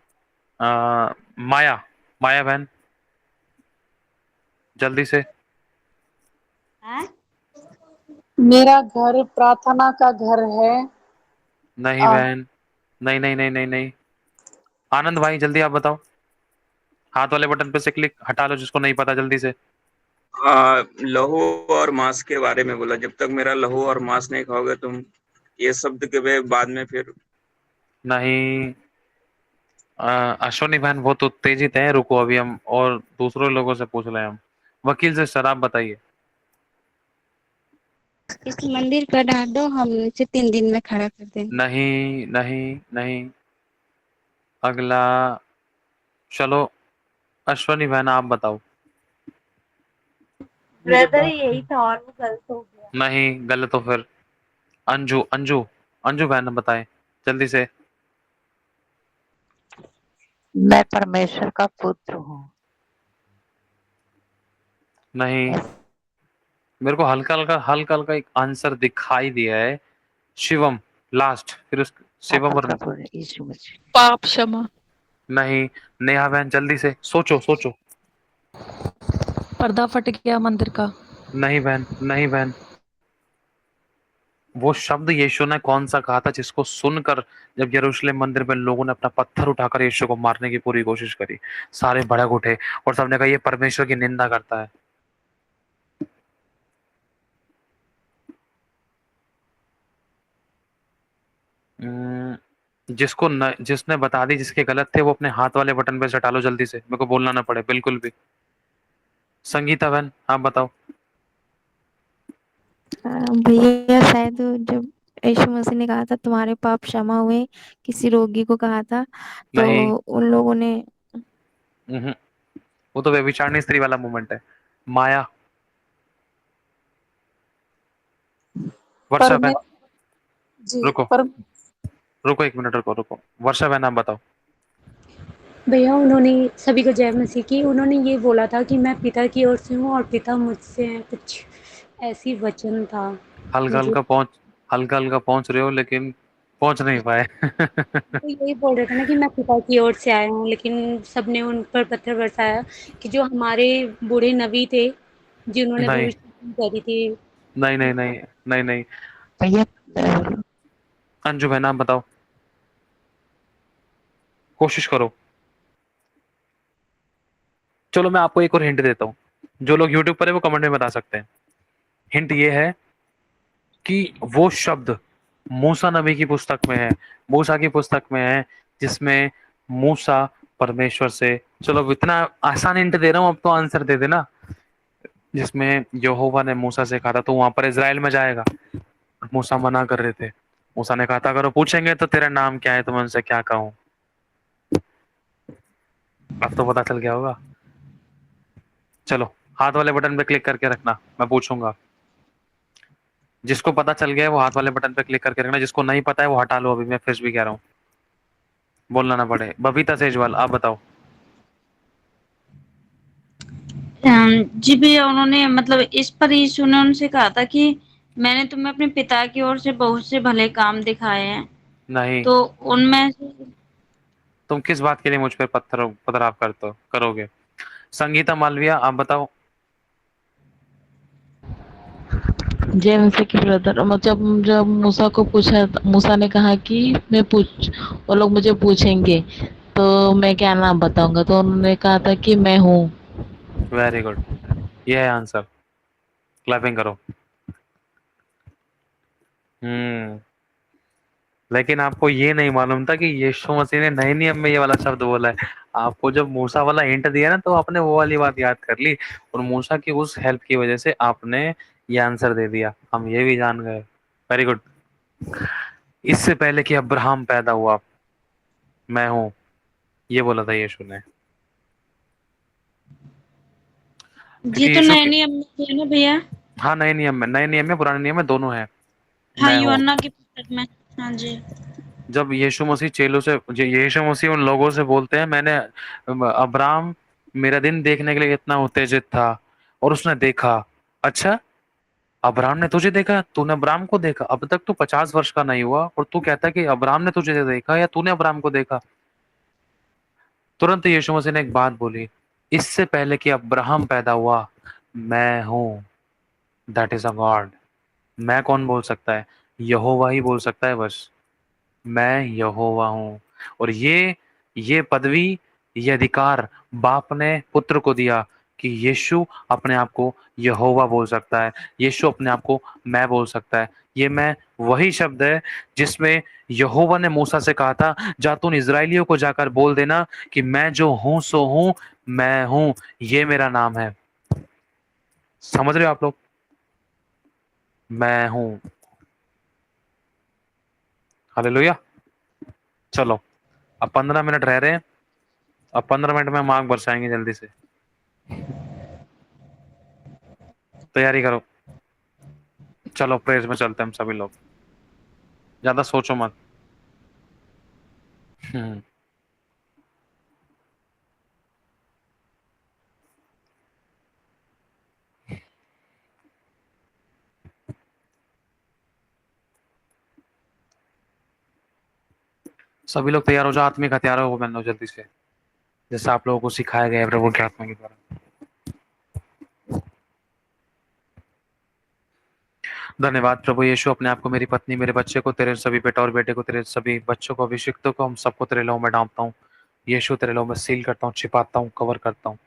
माया, माया बहन, जल्दी से। हैं? मेरा घर प्रार्थना का घर है। नहीं बहन, नहीं नहीं नहीं नहीं नहीं। आनंद भाई जल्दी आप बताओ, हाथ वाले बटन पे से क्लिक हटा लो जिसको नहीं पता जल्दी से। लहू और मांस के बारे में बोला, जब तक मेरा लहू और मांस नहीं खाओगे तुम, ये शब्द के बाद में फिर नहीं अश्वनी बहन वो तो उत्तेजित है, रुको अभी हम और दूसरों लोगों से पूछ रहे हैं हम। वकील से सर आप बताइए। इस मंदिर का ढाल दो, हम इसे 3 दिन में खड़ा कर देंगे। नहीं नहीं नहीं। अगला, चलो अश्वनी बहन आप बताओ। ब्रदर यही था और वो गलत हो गया। नहीं गलत हो फिर। अंजू अंजू अंजू बहन बताएं जल्दी से। मैं परमेश्वर का पुत्र हूँ। नहीं, मेरे को हल्का हल्का एक आंसर दिखाई दिया है। शिवम लास्ट, फिर उस शिवम और यीशु मसीह। पाप क्षमा। नहीं। नेहा बहन जल्दी से सोचो सोचो। पर्दा फट गया मंदिर का। नहीं बहन, नहीं बहन। वो शब्द यीशु ने कौन सा कहा था जिसको सुनकर जब यरूशलेम मंदिर में लोगों ने अपना पत्थर उठाकर यीशु को मारने की पूरी कोशिश करी, सारे भड़क उठे और सबने कहा ये परमेश्वर की निंदा करता है। जिसने बता दी, जिसके गलत थे वो अपने हाथ वाले बटन पे से हटा लो जल्दी से, मेरे को बोलना ना पड़े बिल्कुल भी। संगीता बहन आप बताओ। भैया शायद जब यीशु मसीह ने कहा था तुम्हारे पाप क्षमा हुए, किसी रोगी को कहा था, तो नहीं। उन लोगों ने वो तो व्यभिचारिणी स्त्री वाला मोमेंट है। माया, वर्षा बहन जी रुको रुको, एक मिनट रुको। वर्षा बहन आप बताओ। भैया उन्होंने सभी को जय मसीह की, उन्होंने ये बोला था कि मैं पिता की ओर से हूँ और पिता मुझसे हैं, कुछ ऐसी वचन था। हल्का मुझे हल्का पहुंच रहे हो लेकिन पहुंच नहीं पाए। तो यही बोल रहे थे ना कि मैं पिता की ओर से आया हूँ, लेकिन सबने उन पर पत्थर बरसाया कि जो हमारे बूढ़े नबी थे जिन्होंने नहीं भविष्यवाणी करी थी। नहीं नहीं नहीं नहीं नहीं। भैया अंजू बहन आप बताओ, कोशिश करो। चलो मैं आपको एक और हिंट देता हूँ, जो लोग यूट्यूब पर है वो कमेंट में बता सकते हैं। हिंट ये है कि वो शब्द मूसा नबी की पुस्तक में है, मूसा की पुस्तक में है, जिसमें मूसा परमेश्वर से, चलो अब इतना आसान हिंट दे रहा हूँ अब तो आंसर दे देना, जिसमें यहोवा ने मूसा से कहा था तो वहां पर इजराइल में जाएगा। मूसा मना कर रहे थे, मूसा ने कहा था अगर वो पूछेंगे तो तेरा नाम क्या है तो मैं उनसे क्या कहूं। अब तो पता चल गया होगा। चलो हाथ वाले बटन पे क्लिक करके रखना, मैं पूछूंगा। जिसको पता चल गया है वो हाथ वाले बटन पे क्लिक करके रखना, जिसको नहीं पता है वो हटा लो, अभी मैं फिर भी कह रहा हूँ, बोलना ना पड़े। बबीता सेजवाल आप बताओ। जी भैया उन्होंने मतलब इस पर यीशु ने उनसे कहा था कि मैंने तुम्हें अपने पिता की ओर से बहुत से भले काम दिखाए हैं, नहीं, तो उनमें से तुम किस बात के लिए मुझ पर पथराव करोगे। संगीता मालविया आप बताओ। जय मसीह की ब्रदर, मतलब जब मूसा को पूछा, मूसा ने कहा कि वो लोग मुझे पूछेंगे तो मैं क्या नाम बताऊंगा, तो उन्होंने कहा था कि मैं हूँ। वेरी गुड, ये है आंसर, क्लैपिंग करो। लेकिन आपको ये नहीं मालूम था कि यीशु मसीह ने नए नियम में ये वाला शब्द बोला है। आपको जब मूसा वाला हिंट दिया ना तो आपने वो वाली बात याद कर ली, और मूसा की उस हेल्प की वजह से आपने ये आंसर दे दिया, हम ये भी जान गए। Very good. इससे पहले कि अब्राहम पैदा हुआ मैं हूं, ये बोला था यीशु ने। जी क्योंकि तो यीशु नए के, नियम में है ना भैया। हाँ नए नियम में पुराने नियम में दोनों है हाँ मैं हूँ। यूहन्ना की पुस्तक में। हाँ जी। जब यीशु मसीह उन लोगों से बोलते हैं, मैंने अब्राहम मेरा दिन देखने के लिए इतना उत्तेजित था और उसने देखा। अच्छा, अब्राहम ने तुझे देखा, तूने अब्राहम को देखा, अब तक तू 50 वर्ष का नहीं हुआ और तू कहता है कि अब्राहम ने तुझे देखा या तूने अब्राहम को देखा। तुरंत यीशु मसीह ने एक बात बोली, इससे पहले कि अब्राहम पैदा हुआ मैं हूं। That is a God. मैं कौन बोल सकता है? यहोवा ही बोल सकता है बस। मैं यहोवा हूँ। और ये पदवी, ये अधिकार बाप ने पुत्र को दिया कि यीशु अपने आप को यहोवा बोल सकता है, यीशु अपने आप को मैं बोल सकता है। ये मैं वही शब्द है जिसमें यहोवा ने मूसा से कहा था, जा तू इजराइलियों को जाकर बोल देना कि मैं जो हूं सो हूं, मैं हूं, ये मेरा नाम है। समझ रहे हो आप लोग? मैं हूं। हालेलुया। चलो, अब 15 मिनट रह रहे हैं। अब 15 मिनट में हम आग बरसाएंगे जल्दी से। तैयारी करो। चलो प्रेयर्स में चलते हैं हम सभी लोग। ज्यादा सोचो मत। सभी लोग तैयार हो जाओ। आत्मिक हथियारों को पहनो जल्दी से, जैसे आप लोगों को सिखाया गया है प्रभु की आत्मा के द्वारा। धन्यवाद प्रभु यीशु, अपने आप को, मेरी पत्नी, मेरे बच्चे को, तेरे सभी बेटा और बेटे को, तेरे सभी बच्चों को, अभिषिक्तों को, हम सबको तेरे लहू में डालता हूँ। यीशु तेरे लहू में सील करता हूँ, छिपाता हूँ, कवर करता हूँ।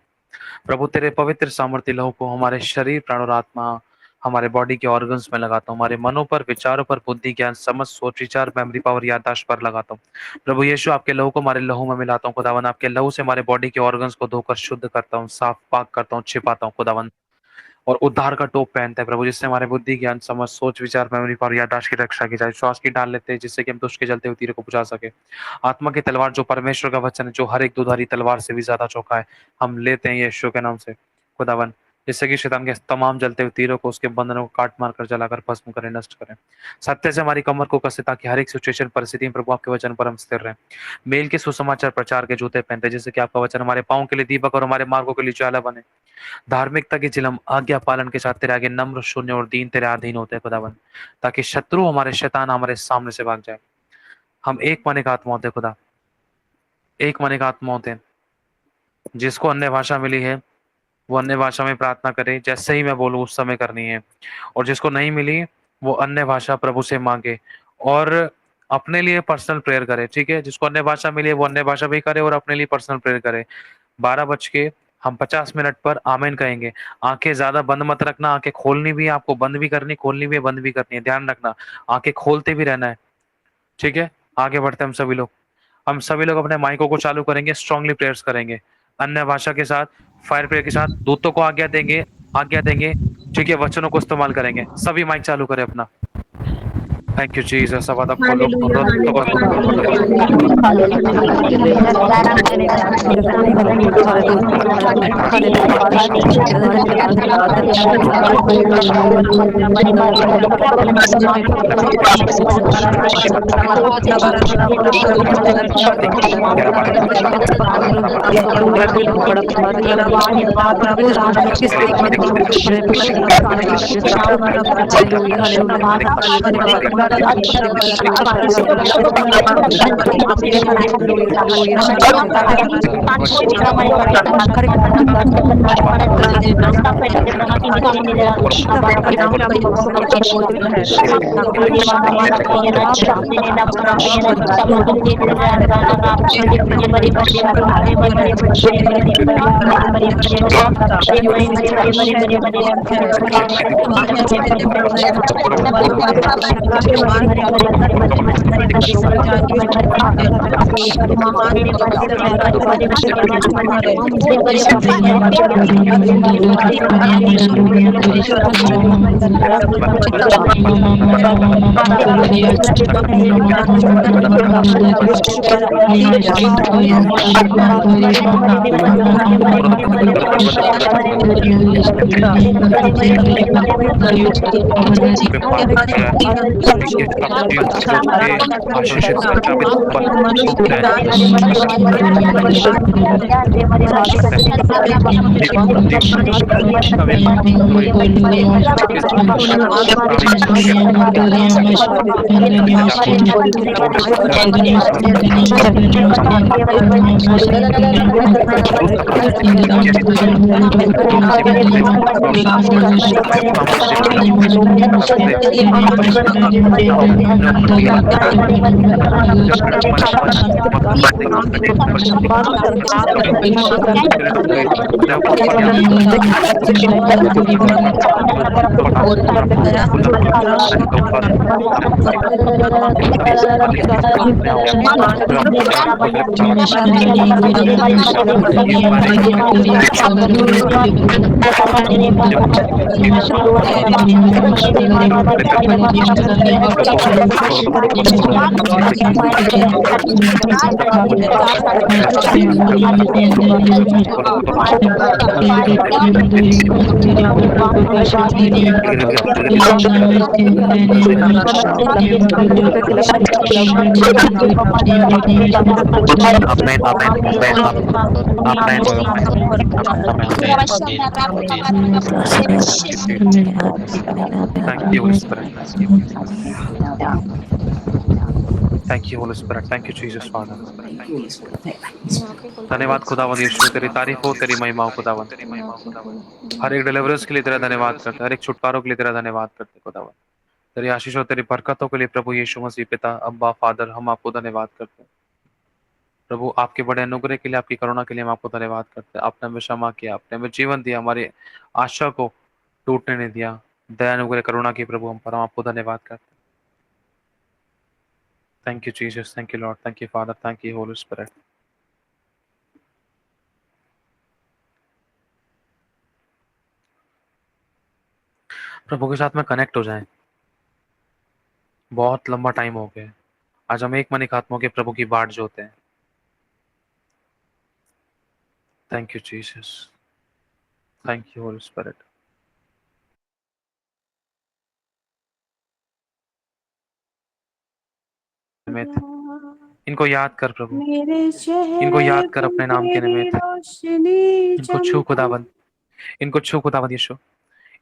प्रभु तेरे पवित्र सामर्थ्य लहू को हमारे शरीर, प्राण और आत्मा, हमारे बॉडी के ऑर्गन्स में लगाता हूँ। हमारे मनों पर, विचारों पर, बुद्धि, ज्ञान, समझ, सोच, विचार, मेमोरी पावर, याददाश्त पर लगाता हूँ। प्रभु यीशु आपके लहू को हमारे लहू में मिलाता हूँ खुदावन। आपके लहू से हमारे बॉडी के ऑर्गन्स को धोकर शुद्ध करता हूँ, साफ पाक करता हूँ, छिपाता हूँ खुदावन। और उद्धार का टोप पहनते हैं प्रभु, जिससे हमारे बुद्धि, ज्ञान, समझ, सोच, विचार, मेमोरी पावर, याददाश्त की रक्षा की जाए। श्वास की डाल लेते हैं जिससे कि हम दुष्ट के जलते हुए तीरों को बुझा सके। आत्मा की तलवार जो परमेश्वर का वचन है, जो हर एक दुधारी तलवार से भी ज्यादा चौका है, हम लेते हैं यीशु के नाम से खुदावन, जिससे कि शैतान के तमाम जलते हुए तीरों को, उसके बंधनों को काट मार कर जलाकर भस्म करें, नष्ट करें। सत्य से हमारी कमर को कसे, ताकि हर एक सिचुएशन, परिस्थिति में प्रभु आपके वचन पर हम स्थिर रहें। मेल के सुसमाचार प्रचार के जूते पहनते, जिससे कि आपका वचन हमारे पाँव के लिए दीपक और हमारे मार्गों के लिए ज्वाला बने। धार्मिकता की चिलम, आज्ञा पालन के साथ तेरे आगे नम्र, शून्य और दीन तेरे अधीन होते हैं खुदावन, ताकि शत्रु, हमारे शैतान हमारे सामने से भाग जाए। हम एक मन एक आत्मा होते खुदा, एक मन एक आत्मा होते हैं। जिसको अन्य भाषा मिली है वो अन्य भाषा में प्रार्थना करे, जैसे ही मैं बोलूँ उस समय करनी है। और जिसको नहीं मिली वो अन्य भाषा प्रभु से मांगे और अपने लिए पर्सनल प्रेयर करे। ठीक है, जिसको अन्य भाषा मिली है वो अन्य भाषा भी करे और अपने लिए पर्सनल प्रेयर करे। 12:50 पर आमीन कहेंगे। आंखें ज्यादा बंद मत रखना, आंखें खोलनी भी है आपको, बंद भी करनी, खोलनी भी है, बंद भी करनी है। ध्यान रखना, आंखें खोलते भी रहना है। ठीक है, आगे बढ़ते हैं हम सभी लोग अपने माइकों को चालू करेंगे, स्ट्रांगली प्रेयर्स करेंगे, अन्य भाषा के साथ, फायर प्रेयर के साथ, दूतों को आज्ञा देंगे। ठीक है, वचनों को इस्तेमाल करेंगे। सभी माइक चालू करें अपना। Thank you Jesus. अब आप खोलो के शक्तियों से आशीषित प्रचारित Thank you, Holy Spirit. Thank you, Holy Spirit. Thank you, Jesus, Father. धन्यवाद खुदावंद यीशु, तेरी तारीफ हो, तेरी महिमा हो खुदावंद। हर एक डिलीवरेंस के लिए तेरा धन्यवाद करते, हर एक छुटकारों के लिए तेरा धन्यवाद करते खुदावंद। तेरी आशीष और तेरी बरकतों के लिए प्रभु यीशु मसीह पिता अब्बा फादर हम आपको धन्यवाद करते हैं। प्रभु आपके बड़े अनुग्रह के लिए, आपकी करुणा के लिए हम आपको धन्यवाद करते हैं। आपने हमें क्षमा किया, आपने हमें जीवन दिया, हमारी आशा को टूटने नहीं दिया, दया अनुग्रह करुणा की प्रभु हम पर, हम आपको धन्यवाद करते हैं। Thank you Jesus, thank you Lord, thank you Father, thank you Holy Spirit. प्रभु के साथ में कनेक्ट हो जाएं। बहुत लंबा टाइम हो गया, आज हम एक मन एक आत्मा के प्रभु की बाट जोते हैं। Thank you Jesus, thank you Holy spirit. इनको याद कर प्रभु, इनको याद कर अपने नाम के निमित्त, इनको छू खुदावंद, इनको छू खुदावंद यीशु,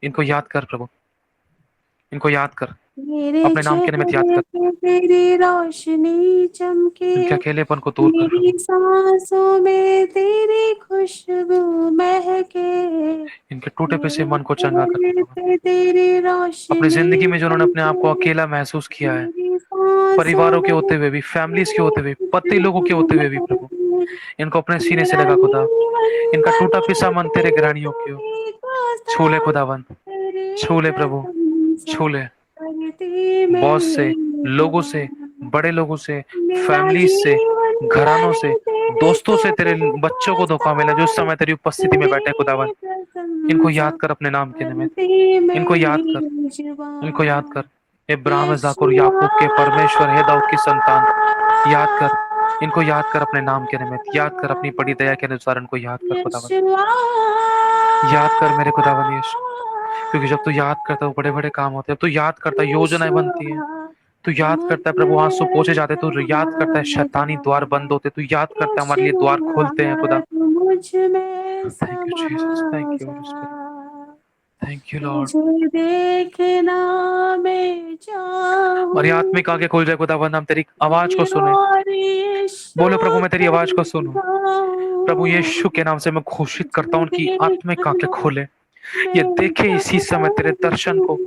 इनको याद कर प्रभु, इनको याद कर, अपने नाम के निमित्त याद कर। तेरी रोशनी चमके, इनके अकेलेपन को दूर कर मेरी सांसों में तेरी खुशबू महके, इनके टूटे पिसे मन को चंगा कर। तेरी रोशनी अपनी जिंदगी में जो उन्होंने अपने आप को अकेला महसूस किया है, परिवारों के होते हुए भी, फैमिलीज के होते हुए, पति लोगों के होते हुए भी प्रभु, इनको अपने सीने से लगा खुदा, इनका टूटा पिसा मन तेरे ग्रहणियों की हो। छू ले खुदावन, छू ले प्रभु, छू ले। बहुत से लोगों से, बड़े लोगों से, फैमिली से, घरानों से, दोस्तों से तेरे बच्चों को धोखा मिला जो इस समय तेरी उपस्थिति में बैठे खुदावन। इनको याद कर अपने नाम के निमित्त, इनको याद कर, इनको याद कर। इब्राहिम, इसाक और याकूब के परमेश्वर है, दाऊद की संतान, याद कर, इनको याद कर अपने नाम के निमित्त, याद कर अपनी बड़ी दया के अनुसार इनको याद कर खुदावन, याद कर मेरे खुदावन यीशु, क्योंकि जब तू याद करता है बड़े बड़े काम होते हैं। तू याद करता है योजनाएं बनती है, तू याद करता है प्रभु आंसू पोछे जाते, तू याद करता है शैतानी द्वार बंद होते, तू याद करता है हमारे लिए द्वार खोलते हैं खुदा। Thank you Jesus, thank you Holy Spirit, thank you Lord. हमारी आत्मिक आंखें खुल जाए खुदावंद, हम तेरी आवाज को सुने। बोलो प्रभु मैं तेरी आवाज को सुनूं। प्रभु यीशु के नाम से मैं घोषित करता हूं कि आत्मिक आंखें खोले, ये देखे इसी समय तेरे दर्शन को,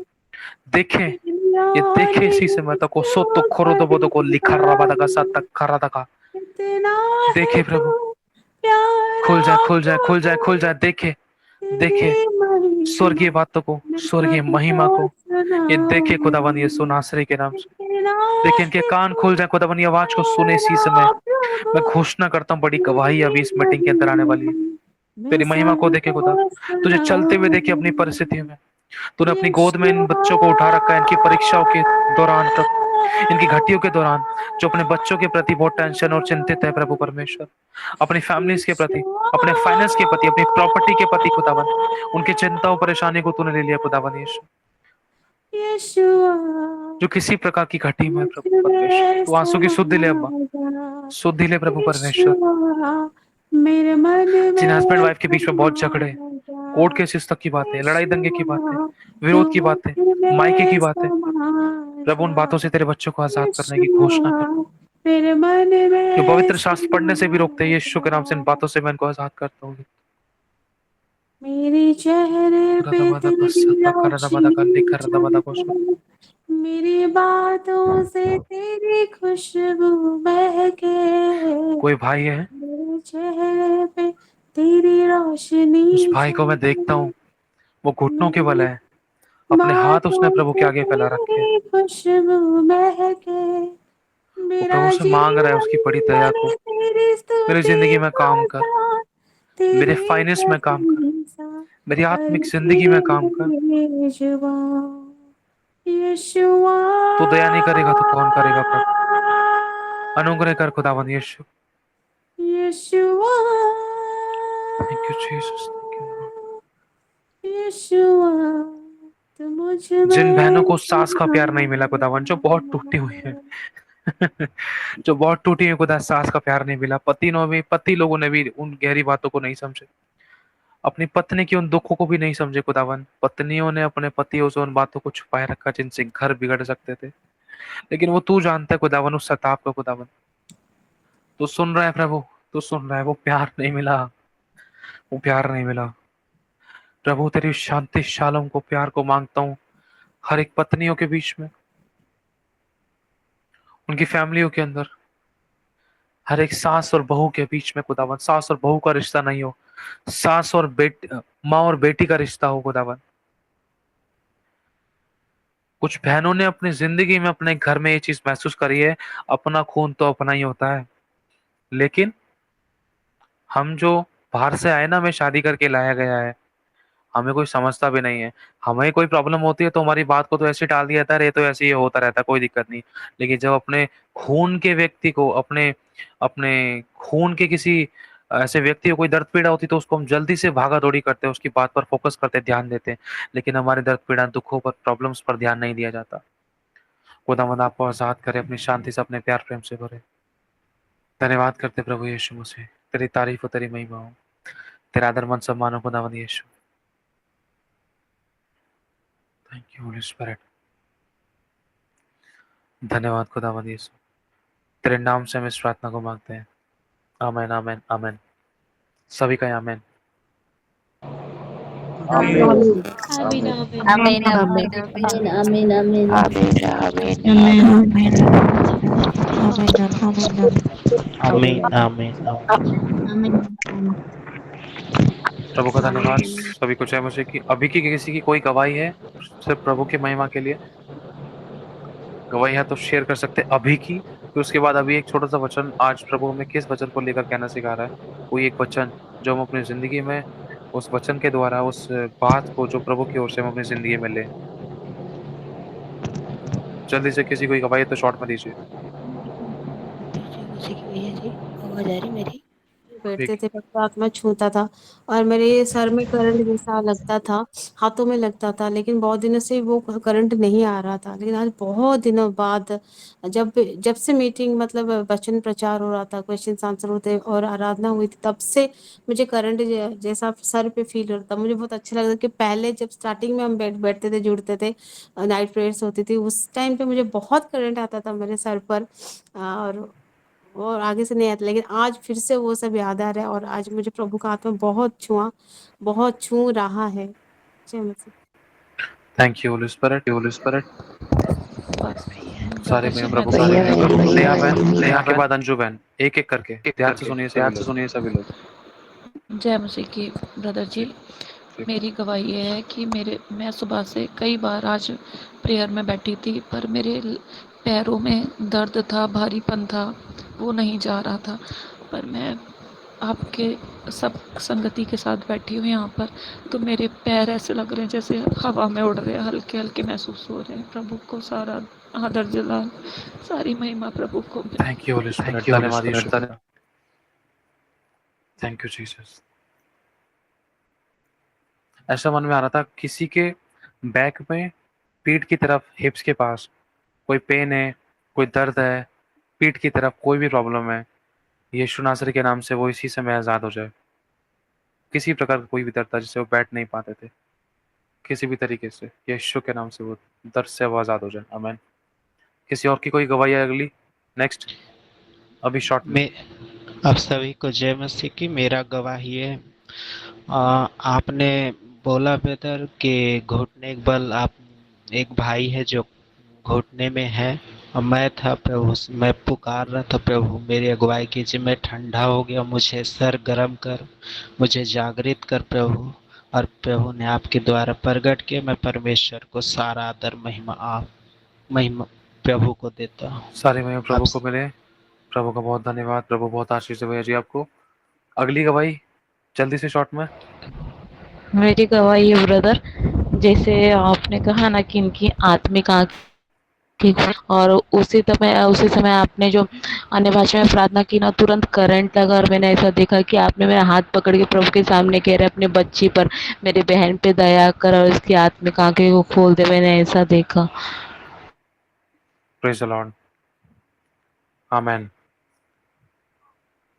देखे ये देखे इसी समय तक सो तो खोरो तो बोधो को लिखा रहा था साथ तक खरा था। देखे प्रभु, खुल जाए खुल जाए खुल जाए खुल जाए, देखे देखे स्वर्गीय बातों को, स्वर्गीय महिमा को, ये देखे खुदावन यीशु नासरी के नाम से। देखे इनके कान खुल जाए खुदावन, ये आवाज को सुने इसी समय। मैं घोषणा करता हूँ बड़ी गवाही अभी इस मीटिंग के अंदर आने वाली है। तेरी महिमा को देखे खुदा, तुझे चलते हुए देखे अपनी परिस्थितियों में। तूने अपनी गोद में इन बच्चों को उठा रखा है, इनकी परीक्षाओं के दौरान, इनकी घटियों के दौरान, जो अपने बच्चों के प्रति बहुत टेंशन और चिंतित है प्रभु परमेश्वर, अपनी फैमिलीज के प्रति, अपने फाइनेंस के प्रति, अपनी प्रॉपर्टी के प्रति खुदावन, उनकी चिंताओं परेशानी को तूने ले लिया खुदावन यीशु। जो किसी प्रकार की घटी में है प्रभु परमेश्वर, तू आंसू की शुद्धि ले अब्बा, शुद्धि ले प्रभु परमेश्वर। मेरे मन जिन हस्बैंड में वाइफ के बीच में बहुत झगड़े, कोर्ट केसेस तक की बातें, लड़ाई दंगे की बातें, विरोध की बातें, मायके की बातें, प्रभु उन बातों से तेरे बच्चों को आजाद करने की घोषणा कर। मेरे मन जो में पवित्र शास्त्र पढ़ने से भी रोकते हैं, यीशु के नाम से इन बातों से मैं इनको आजाद करता हूँ। मेरे चेहरे पे तेरी रोशनी चमके, मेरी बातों से तेरी खुशबू महके, कोई भाई है, मेरे चेहरे पे तेरी रोशनी उस भाई को मैं देखता हूँ, वो घुटनों के बल है, अपने हाथ उसने बातों प्रभु के से आगे फैला रखे हैं। तेरी खुशबू महके, वो मेरा प्रभु से मांग रहा है उसकी बड़ी दया जीवन को। तेरी मेरी स्तुति जिंदगी में काम कर, गाता, मेरे तेरी फाइनेंस में काम कर, प्रशंसा मेरी आत्मिक करती जिंदगी में काम कर। रहे जुबान। यीशुआ, तू दया नहीं करेगा तो कौन करेगा प्रभु? अनुग्रह कर खुदावन यीशु। यीशुआ, थैंक यू जीसस, यीशुआ, तू मुझ जिन बहनों में को सास का प्यार नहीं मिला खुदावन, जो बहुत टूटी हुई है जो बहुत टूटी हुई खुदा, सास का प्यार नहीं मिला, पति लोगों ने भी उन गहरी बातों को नहीं समझे, अपनी पत्नी की उन दुखों को भी नहीं समझे खुदावन। पत्नियों ने अपने पतियों से उन बातों को छुपाए रखा जिनसे घर बिगड़ सकते थे, लेकिन वो तू जानता है खुदावन उस सताप को खुदावन। तू सुन रहा है प्रभु, तू सुन रहा है। वो प्यार नहीं मिला, वो प्यार नहीं मिला प्रभु। तेरी शांति शालोम को, प्यार को मांगता हूँ हर एक पत्नियों के बीच में, उनकी फैमिलियों के अंदर, हर एक सास और बहू के बीच में खुदावन। सास और बहू का रिश्ता नहीं हो, सास और माँ और बेटी का रिश्ता हो खुदावन। कुछ बहनों ने अपनी जिंदगी में, अपने घर में ये चीज महसूस करी है, अपना खून तो अपना ही होता है, लेकिन हम जो बाहर से आए ना, हमें शादी करके लाया गया है, हमें कोई समझता भी नहीं है। हमें कोई प्रॉब्लम होती है तो हमारी बात को तो ऐसे टाल दिया जाता है, ये तो ऐसे ही होता रहता है, कोई दिक्कत नहीं। लेकिन जब अपने खून के व्यक्ति को, अपने अपने खून के किसी ऐसे व्यक्ति को कोई दर्द पीड़ा होती, तो उसको हम जल्दी से भागा दौड़ी करते हैं, उसकी बात पर फोकस करते हैं, ध्यान देते हैं। लेकिन हमारे दर्द पीड़ा, दुखों पर, प्रॉब्लम्स पर ध्यान नहीं दिया जाता। खुदावंद आपको आजाद करे, अपनी शांति से, अपने प्यार प्रेम से भरे। धन्यवाद करते प्रभु यीशु मसीह, तेरी तारीफ हो, तेरी महिमा हो, तेरा आदर मन सम्मान हो खुदावंद यीशु। Thank you Holy Spirit. धन्यवाद खुदावंद यीशु, तेरे नाम से हम इस प्रार्थना को मांगते हैं। आमेन, आमेन, आमेन। सभी का आमेन। आमीन आमीन आमीन आमीन आमीन आमीन आमीन आमीन आमीन। प्रभु का धन्यवाद। सभी को जय मसीह की। अभी की किसी की कोई गवाही है सिर्फ प्रभु की महिमा के लिए? गवाही है तो शेयर कर सकते हैं अभी की। फिर उसके बाद अभी एक छोटा सा वचन, आज प्रभु हमें किस वचन को लेकर कहना सिखा रहा है, कोई एक वचन जो हम अपनी जिंदगी में, उस वचन के द्वारा, उस बात को जो प्रभु की ओर से हम अपनी जिंदगी में ले। जल्दी से किसी कोई गवाही है तो शॉर्ट में दीजिए। आवाज आ रही मेरी? बैठते थे, पवित्र आत्मा छूता था और मेरे सर में करंट जैसा लगता था, हाथों में लगता था, लेकिन बहुत दिनों से वो करंट नहीं आ रहा था। लेकिन आज बहुत दिनों बाद, जब जब से मीटिंग, मतलब वचन प्रचार हो रहा था, क्वेश्चन आंसर होते और आराधना हुई थी, तब से मुझे करंट जैसा सर पे फील होता था। मुझे बहुत अच्छा लगता कि पहले जब स्टार्टिंग में हम बैठते थे, जुड़ते थे, नाइट प्रेयर्स होती थी, उस टाइम पे मुझे बहुत करंट आता था मेरे सर पर, और आगे से नहीं आता। लेकिन आज फिर से वो सब याद आ रहा है और आज मुझे प्रभु का आत्मा बहुत छू रहा है। जय मसीह। Thank you Holy Spirit, Holy Spirit. सारे में प्रभु का सारे धन्यवाद। में नेहा बहन, नेहा के बाद अंजू बहन, एक एक करके ध्यान से सुनिए सभी लोग। जय मसीह की ब्रदर जी। मेरी गवाही ये है कि मैं सुबह से कई बार आज प्रेयर में बैठी थी, पर मेरे पैरों में दर्द था, भारीपन था, वो नहीं जा रहा था। पर मैं आपके सब संगति के साथ बैठी हूँ यहाँ पर, तो मेरे पैर ऐसे लग रहे हैं जैसे हवा में उड़ रहे हैं, हल्के हल्के महसूस हो रहे हैं। प्रभु को सारा आदर जलाल, सारी महिमा प्रभु को। थैंक यू होली स्पिरिट, धन्यवाद यीशु। Thank you Jesus. ऐसा मन में आ रहा था, किसी के बैक में, पीठ की तरफ, हिप्स के पास कोई पेन है, कोई दर्द है, पीठ की तरफ कोई भी प्रॉब्लम है, यीशु नासरी के नाम से वो इसी समय आज़ाद हो जाए। किसी प्रकार का कोई भी दर्द था जिससे वो बैठ नहीं पाते थे, किसी भी तरीके से यीशु के नाम से वो दर्द से वो आज़ाद हो जाए। आमीन। किसी और की कोई गवाही है अगली? नेक्स्ट, अभी शॉर्ट में। मैं आप सभी को जय मसीह की। मेरा गवाही है, आपने बोला ब्रदर कि घुटने के बल आप, एक भाई है जो घुटने में है, और मैं था प्रभु, मैं पुकार रहा था प्रभु मेरी अगुवाई कीजिए। मैं ठंडा हो गया, मुझे सर गरम कर, मुझे जागृत कर प्रभु, और प्रभु ने आपके द्वारा प्रकट किया। मैं परमेश्वर को सारा आदर महिमा प्रभु को देता हूँ। सारे महिमा प्रभु को मिले। प्रभु का बहुत धन्यवाद। प्रभु बहुत आशीष दे भैया जी आपको। अगली गवाही जल्दी से शॉर्ट में। मेरी गवाही है ब्रदर, जैसे आपने कहा ना कि इनकी आत्मिक आँख की, और उसी समय आपने जो अन्य भाषा में प्रार्थना की ना, तुरंत करंट लगा, और मैंने ऐसा देखा कि आपने मेरा हाथ पकड़ के प्रभु के सामने कह रहे अपने बच्ची पर, मेरी बहन पे दया कर और उसकी आत्मिक आंखें को खोल दे। मैंने ऐसा देखा। Praise the Lord. Amen.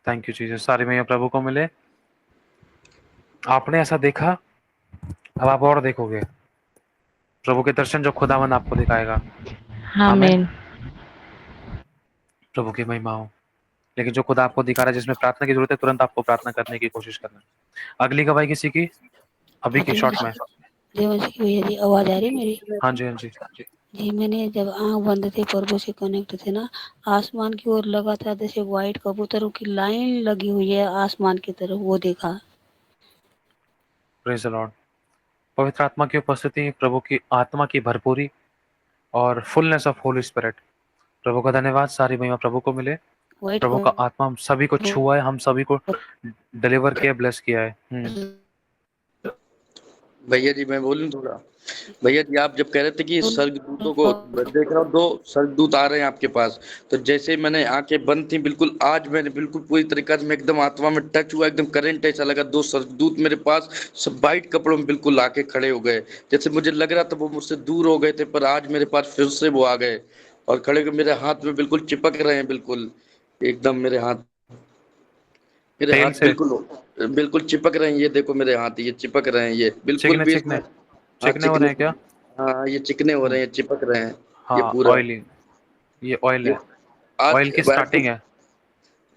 Thank you Jesus. सारी महिमा प्रभु को मिले। आपने ऐसा देखा, अब आप और देखोगे प्रभु के दर्शन जो खुदावन आपको दिखाएगा। आमीन। प्रभु की महिमा हो। लेकिन जो खुदा आपको दिखा रहा है, जिसमें प्रार्थना की जरूरत है, तुरंत आपको प्रार्थना करने की कोशिश करना। अगली गवाही किसी की? अभी की शॉर्ट में। भैया जी, आवाज आ रही है मेरी? हाँ जी, हाँ जी। जी, मैंने जब आंख बंद थी, प्रभु से कनेक्ट थे ना, आसमान की ओर लगा था, जैसे व्हाइट कबूतरों की लाइन लगी हुई है आसमान की तरफ, वो देखा। Praise the Lord. पवित्र आत्मा की उपस्थिति, प्रभु की आत्मा की भरपूरी और फुलनेस ऑफ होली स्पिरिट। प्रभु का धन्यवाद। सारी महिमा प्रभु को मिले। प्रभु का आत्मा हम सभी को छुआ है, हम सभी को डिलीवर किया, ब्लेस किया है। भैया जी मैं बोलूं थोड़ा? भैया जी आप जब कह रहे थे कि स्वर्गदूतों को देख रहा हूँ, 2 स्वर्गदूत आ रहे हैं आपके पास, तो जैसे मैंने आंखें बंद थी, बिल्कुल आज मैंने बिल्कुल पूरी तरीके से मैं एकदम आत्मा में टच हुआ, एकदम करंट ऐसा लगा। 2 स्वर्गदूत मेरे पास सब वाइट कपड़ों में बिल्कुल आके खड़े हो गए। जैसे मुझे लग रहा था वो मुझसे दूर हो गए थे, पर आज मेरे पास फिर से वो आ गए और खड़े होकर मेरे हाथ में बिल्कुल चिपक रहे हैं, बिल्कुल एकदम मेरे हाथ बिल्कुल चिपक रहे हैं। ये देखो मेरे हाथ, ये चिपक रहे हैं, ये बिल्कुल भी इसमें चिकने हो रहे हैं क्या? हाँ ये चिकने हो रहे हैं, चिपक रहे हैं। हाँ, ये पूरा ऑयली, ये ऑयल है, ऑयल की स्टार्टिंग है।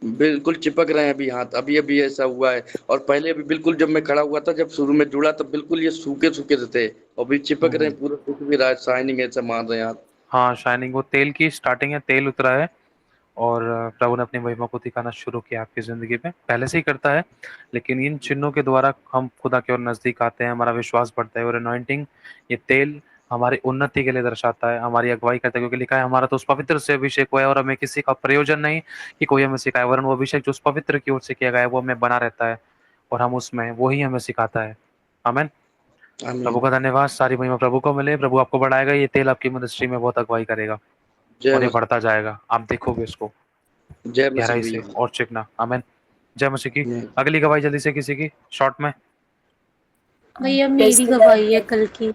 बिल्कुल चिपक रहे हैं अभी हाथ, अभी ऐसा हुआ है। और पहले भी बिल्कुल जब मैं खड़ा हुआ था, जब शुरू में जुड़ा, तब बिल्कुल ये सूखे सूखे थे, अभी चिपक रहे हैं, पूरा सूख भी रहा है, शाइनिंग ऐसा मार रहे हैं हाथ। हाँ, शाइनिंग, वो तेल की स्टार्टिंग है, तेल उतरा है और प्रभु ने अपनी महिमा को दिखाना शुरू किया आपकी जिंदगी में। पहले से ही करता है, लेकिन इन चिन्हों के द्वारा हम खुदा की ओर नजदीक आते हैं, हमारा विश्वास बढ़ता है। और अनॉइंटिंग, ये तेल हमारी उन्नति के लिए दर्शाता है, हमारी अगुवाई करता है, क्योंकि लिखा है हमारा तो उस पवित्र से अभिषेक हुआ है और हमें किसी का प्रयोजन नहीं कि कोई हमें सिखाए, वरन वो अभिषेक जो उस पवित्र की ओर से किया गया है वो हमें बना रहता है और हम उसमें, वही हमें सिखाता है। आमीन। प्रभु का धन्यवाद। सारी महिमा प्रभु को मिले। प्रभु आपको बढ़ाएगा, ये तेल आपकी मिनिस्ट्री में बहुत अगुवाई करेगा और ये बढ़ता जाएगा, आप देखोगे इसको गहराई से और चिकना। आमीन। जय मसीह की। अगली गवाही जल्दी से किसी की शॉर्ट में। भैया मेरी गवाही है कल की।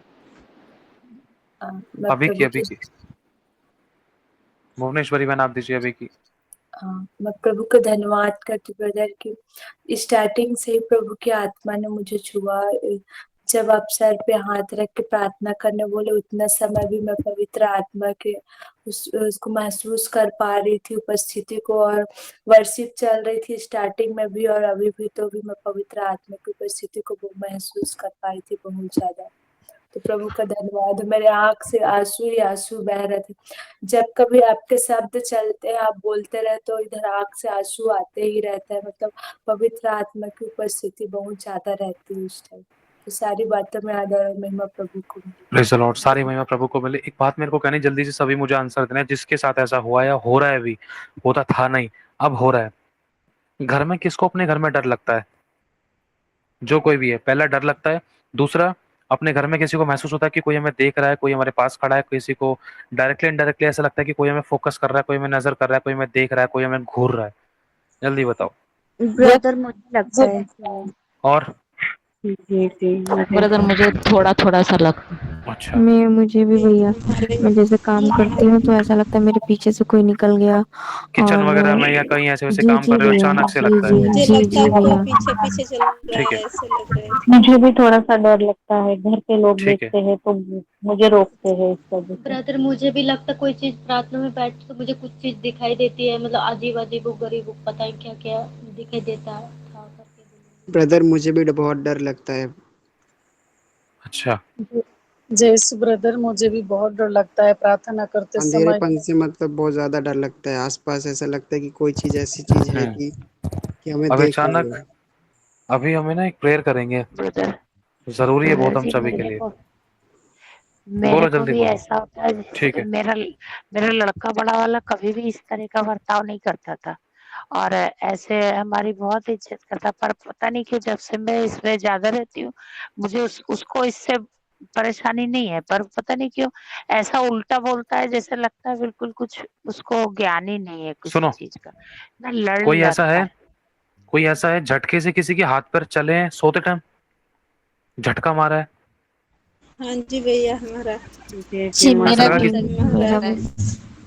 अभी की भुवनेश्वरी बहन, आप दीजिए अभी की। मैं प्रभु का धन्यवाद करती ब्रदर की स्टार्टिंग से ही प्रभु की आत्मा ने मुझे छुआ। जब आप सर पे हाथ रख के प्रार्थना करने बोले, उतना समय भी मैं पवित्र आत्मा के उसको महसूस कर पा रही थी, उपस्थिति को, और वर्शिप चल रही थी स्टार्टिंग में भी और अभी भी, तो भी मैं पवित्र आत्मा की उपस्थिति को महसूस कर पाई थी बहुत ज्यादा। तो प्रभु का धन्यवाद। मेरे आंख से आंसू ही आंसू बह रहे थे। जब कभी आपके शब्द चलते हैं, आप बोलते रहे, तो इधर आंख से आंसू आते ही रहते हैं। मतलब पवित्र आत्मा की उपस्थिति बहुत ज्यादा रहती है उस टाइम। तो सारी बातों में आदर और महिमा प्रभु को मिले। Praise the Lord. सारी महिमा प्रभु को मिले। एक बात मेरे को कहनी जल्दी से, सभी मुझे आंसर देना है, जिसके साथ ऐसा हुआ या हो रहा है, अभी होता था नहीं, अब हो रहा है। घर में किसको अपने घर में डर लगता है? जो कोई भी है, पहला डर लगता है। दूसरा, अपने घर में किसी को महसूस होता है कि कोई हमें देख रहा है, कोई हमारे पास खड़ा है, किसी को डायरेक्टली इनडायरेक्टली ऐसा लगता है कि कोई हमें फोकस कर रहा है, कोई हमें नजर कर रहा है, कोई हमें देख रहा है, कोई हमें घूर रहा है। जल्दी बताओ ब्रदर, मुझे लगता है। और ब्रदर मुझे थोड़ा थोड़ा सा लगता है। अच्छा। मुझे भी भैया, मैं जैसे काम करती हूँ तो ऐसा लगता है मेरे पीछे से कोई निकल गया। किचन और वगैरह में या कहीं ऐसे वैसे जी काम जी कर रहे हो भैया, अचानक से जी लगता है। जी मुझे जी लगता जी है कोई भैया। पीछे पीछे चल रहा ठीक है, है, ऐसे लग रहे थे। मुझे भी थोड़ा सा डर लगता है, घर के लोग ठीक है। देखते हैं तो मुझे रोकते हैं इस वजह से। ब्रदर मुझे भी लगता कोई चीज प्रार्थना में बैठ तो मुझे कुछ चीज दिखाई देती है, मतलब अजीब अजीब गरीब पता है क्या क्या दिखाई देता था करके। ब्रदर मुझे भी बहुत डर लगता है। अच्छा। जयसु ब्रदर, मुझे भी बहुत डर लगता है प्रार्थना करते समय। अंधेरेपन से मतलब बहुत ज्यादा डर लगता है, आसपास ऐसा लगता है कि कोई चीज ऐसी चीज है कि हमें अब देख रही अचानक है। अभी हमें ना एक प्रेयर करेंगे, ब्रदर जरूरी है बहुत ब्रदर हम जी सभी के लिए। मेरे बोलो, को जल्दी भी बोलो। ऐसा होता है ठीक जैसे है। मेरा मेरा लड़का बड़ा वाला कभी भी इस तरह का बर्ताव नहीं करता था, और ऐसे हमारी बहुत इज्जत करता, पर पता नहीं क्यों जब से मैं इसमें ज्यादा रहती हूँ मुझे उसको इससे परेशानी नहीं है, पर पता नहीं क्यों ऐसा उल्टा बोलता है, जैसे लगता है बिल्कुल कुछ उसको ज्ञान ही नहीं है किसी सुनो, चीज का, ना लड़ कोई ऐसा लगता है, है। कोई ऐसा है झटके से किसी के हाथ पैर चले हैं सोते टाइम, झटका मारा है? हाँ जी भैया, हमारा जी जी ऐसा मेरा लगा भी, कि मेरा भी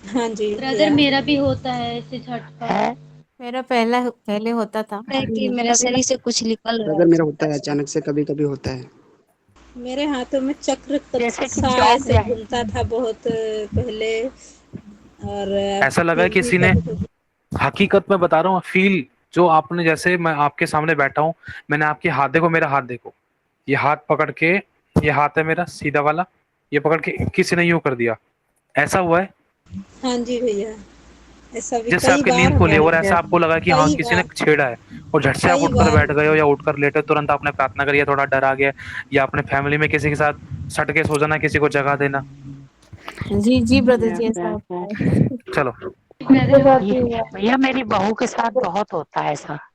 हाँ जी ब्रदर भैया। मेरा भी होता है ऐसे झटका। है। मेरा पहले होता था, है अभी कि नहीं। मेरा शरीर से कुछ निकल रहा ब्रदर है। मेरा होता है, अचानक से कभी कभी होता है। मेरे हाथों में चक्र जैसे कि सा चौंक ऐसे जाए। घूमता था बहुत पहले, और ऐसा लगा है फिर भी किसी ने, कभी कभी। हकीकत में बता रहा हूँ, फील जो आपने, जैसे मैं आपके सामने बैठा हूँ, मैंने आपके हाथ देखो, मेरा हाथ देखो, ये हाथ पकड़ के, ये हाथ है मेरा सीधा वाला, ये पकड़ के किसी ने यूं कर दिया, ऐसा हुआ है हाँ जी भैया, ऐसा भी जैसे कई आपकी बार नींद खुली है, हमारे, और ऐसा आपको लगा कि हाँ कई किसी ने बार, छेड़ा है, और झट से आप कई उठकर बार। बैठ गए हो या उठकर लेटे हो, तुरंत आपने प्रार्थना करी है, थोड़ा डर आ गया, या अपने फैमिली में किसी के साथ सट के सो जाना, किसी को जगा देना। जी जी ब्रदर जी, यस ऐसा यस होता यस। है। चलो। मेरे साथ ये भी हुआ। भैया मेरी बहू के साथ बहुत होता है ऐसा। अच्छा।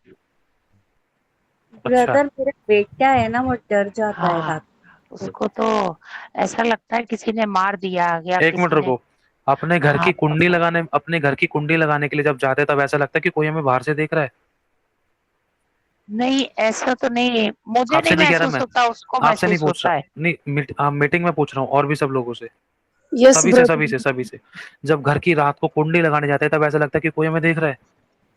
ब्रदर मेरा बेटा है ना, वो डर जाता है हाँ, रात को। उसको तो ऐसा लगता है किसी ने मार दिया या एक मिनट किसी ने। रुको। अपने घर हाँ की कुंडी लगाने, अपने घर की कुंडी लगाने के लिए जब जाते हैं तब ऐसा लगता है कि कोई हमें बाहर से देख रहा है? नहीं, ऐसा तो नहीं, मुझे आपसे नहीं नहीं कह रहा महसूस मैं, होता, उसको आपसे नहीं महसूस पूछ होता है। रहा, नहीं मीटिंग में पूछ रहा हूँ, और भी सब लोगों से, यस सभी से सभी ब्रदर। से सभी से, जब घर की रात को कुंडी लगाने जाते हैं तब ऐसा लगता है कि कोई हमें देख रहा है।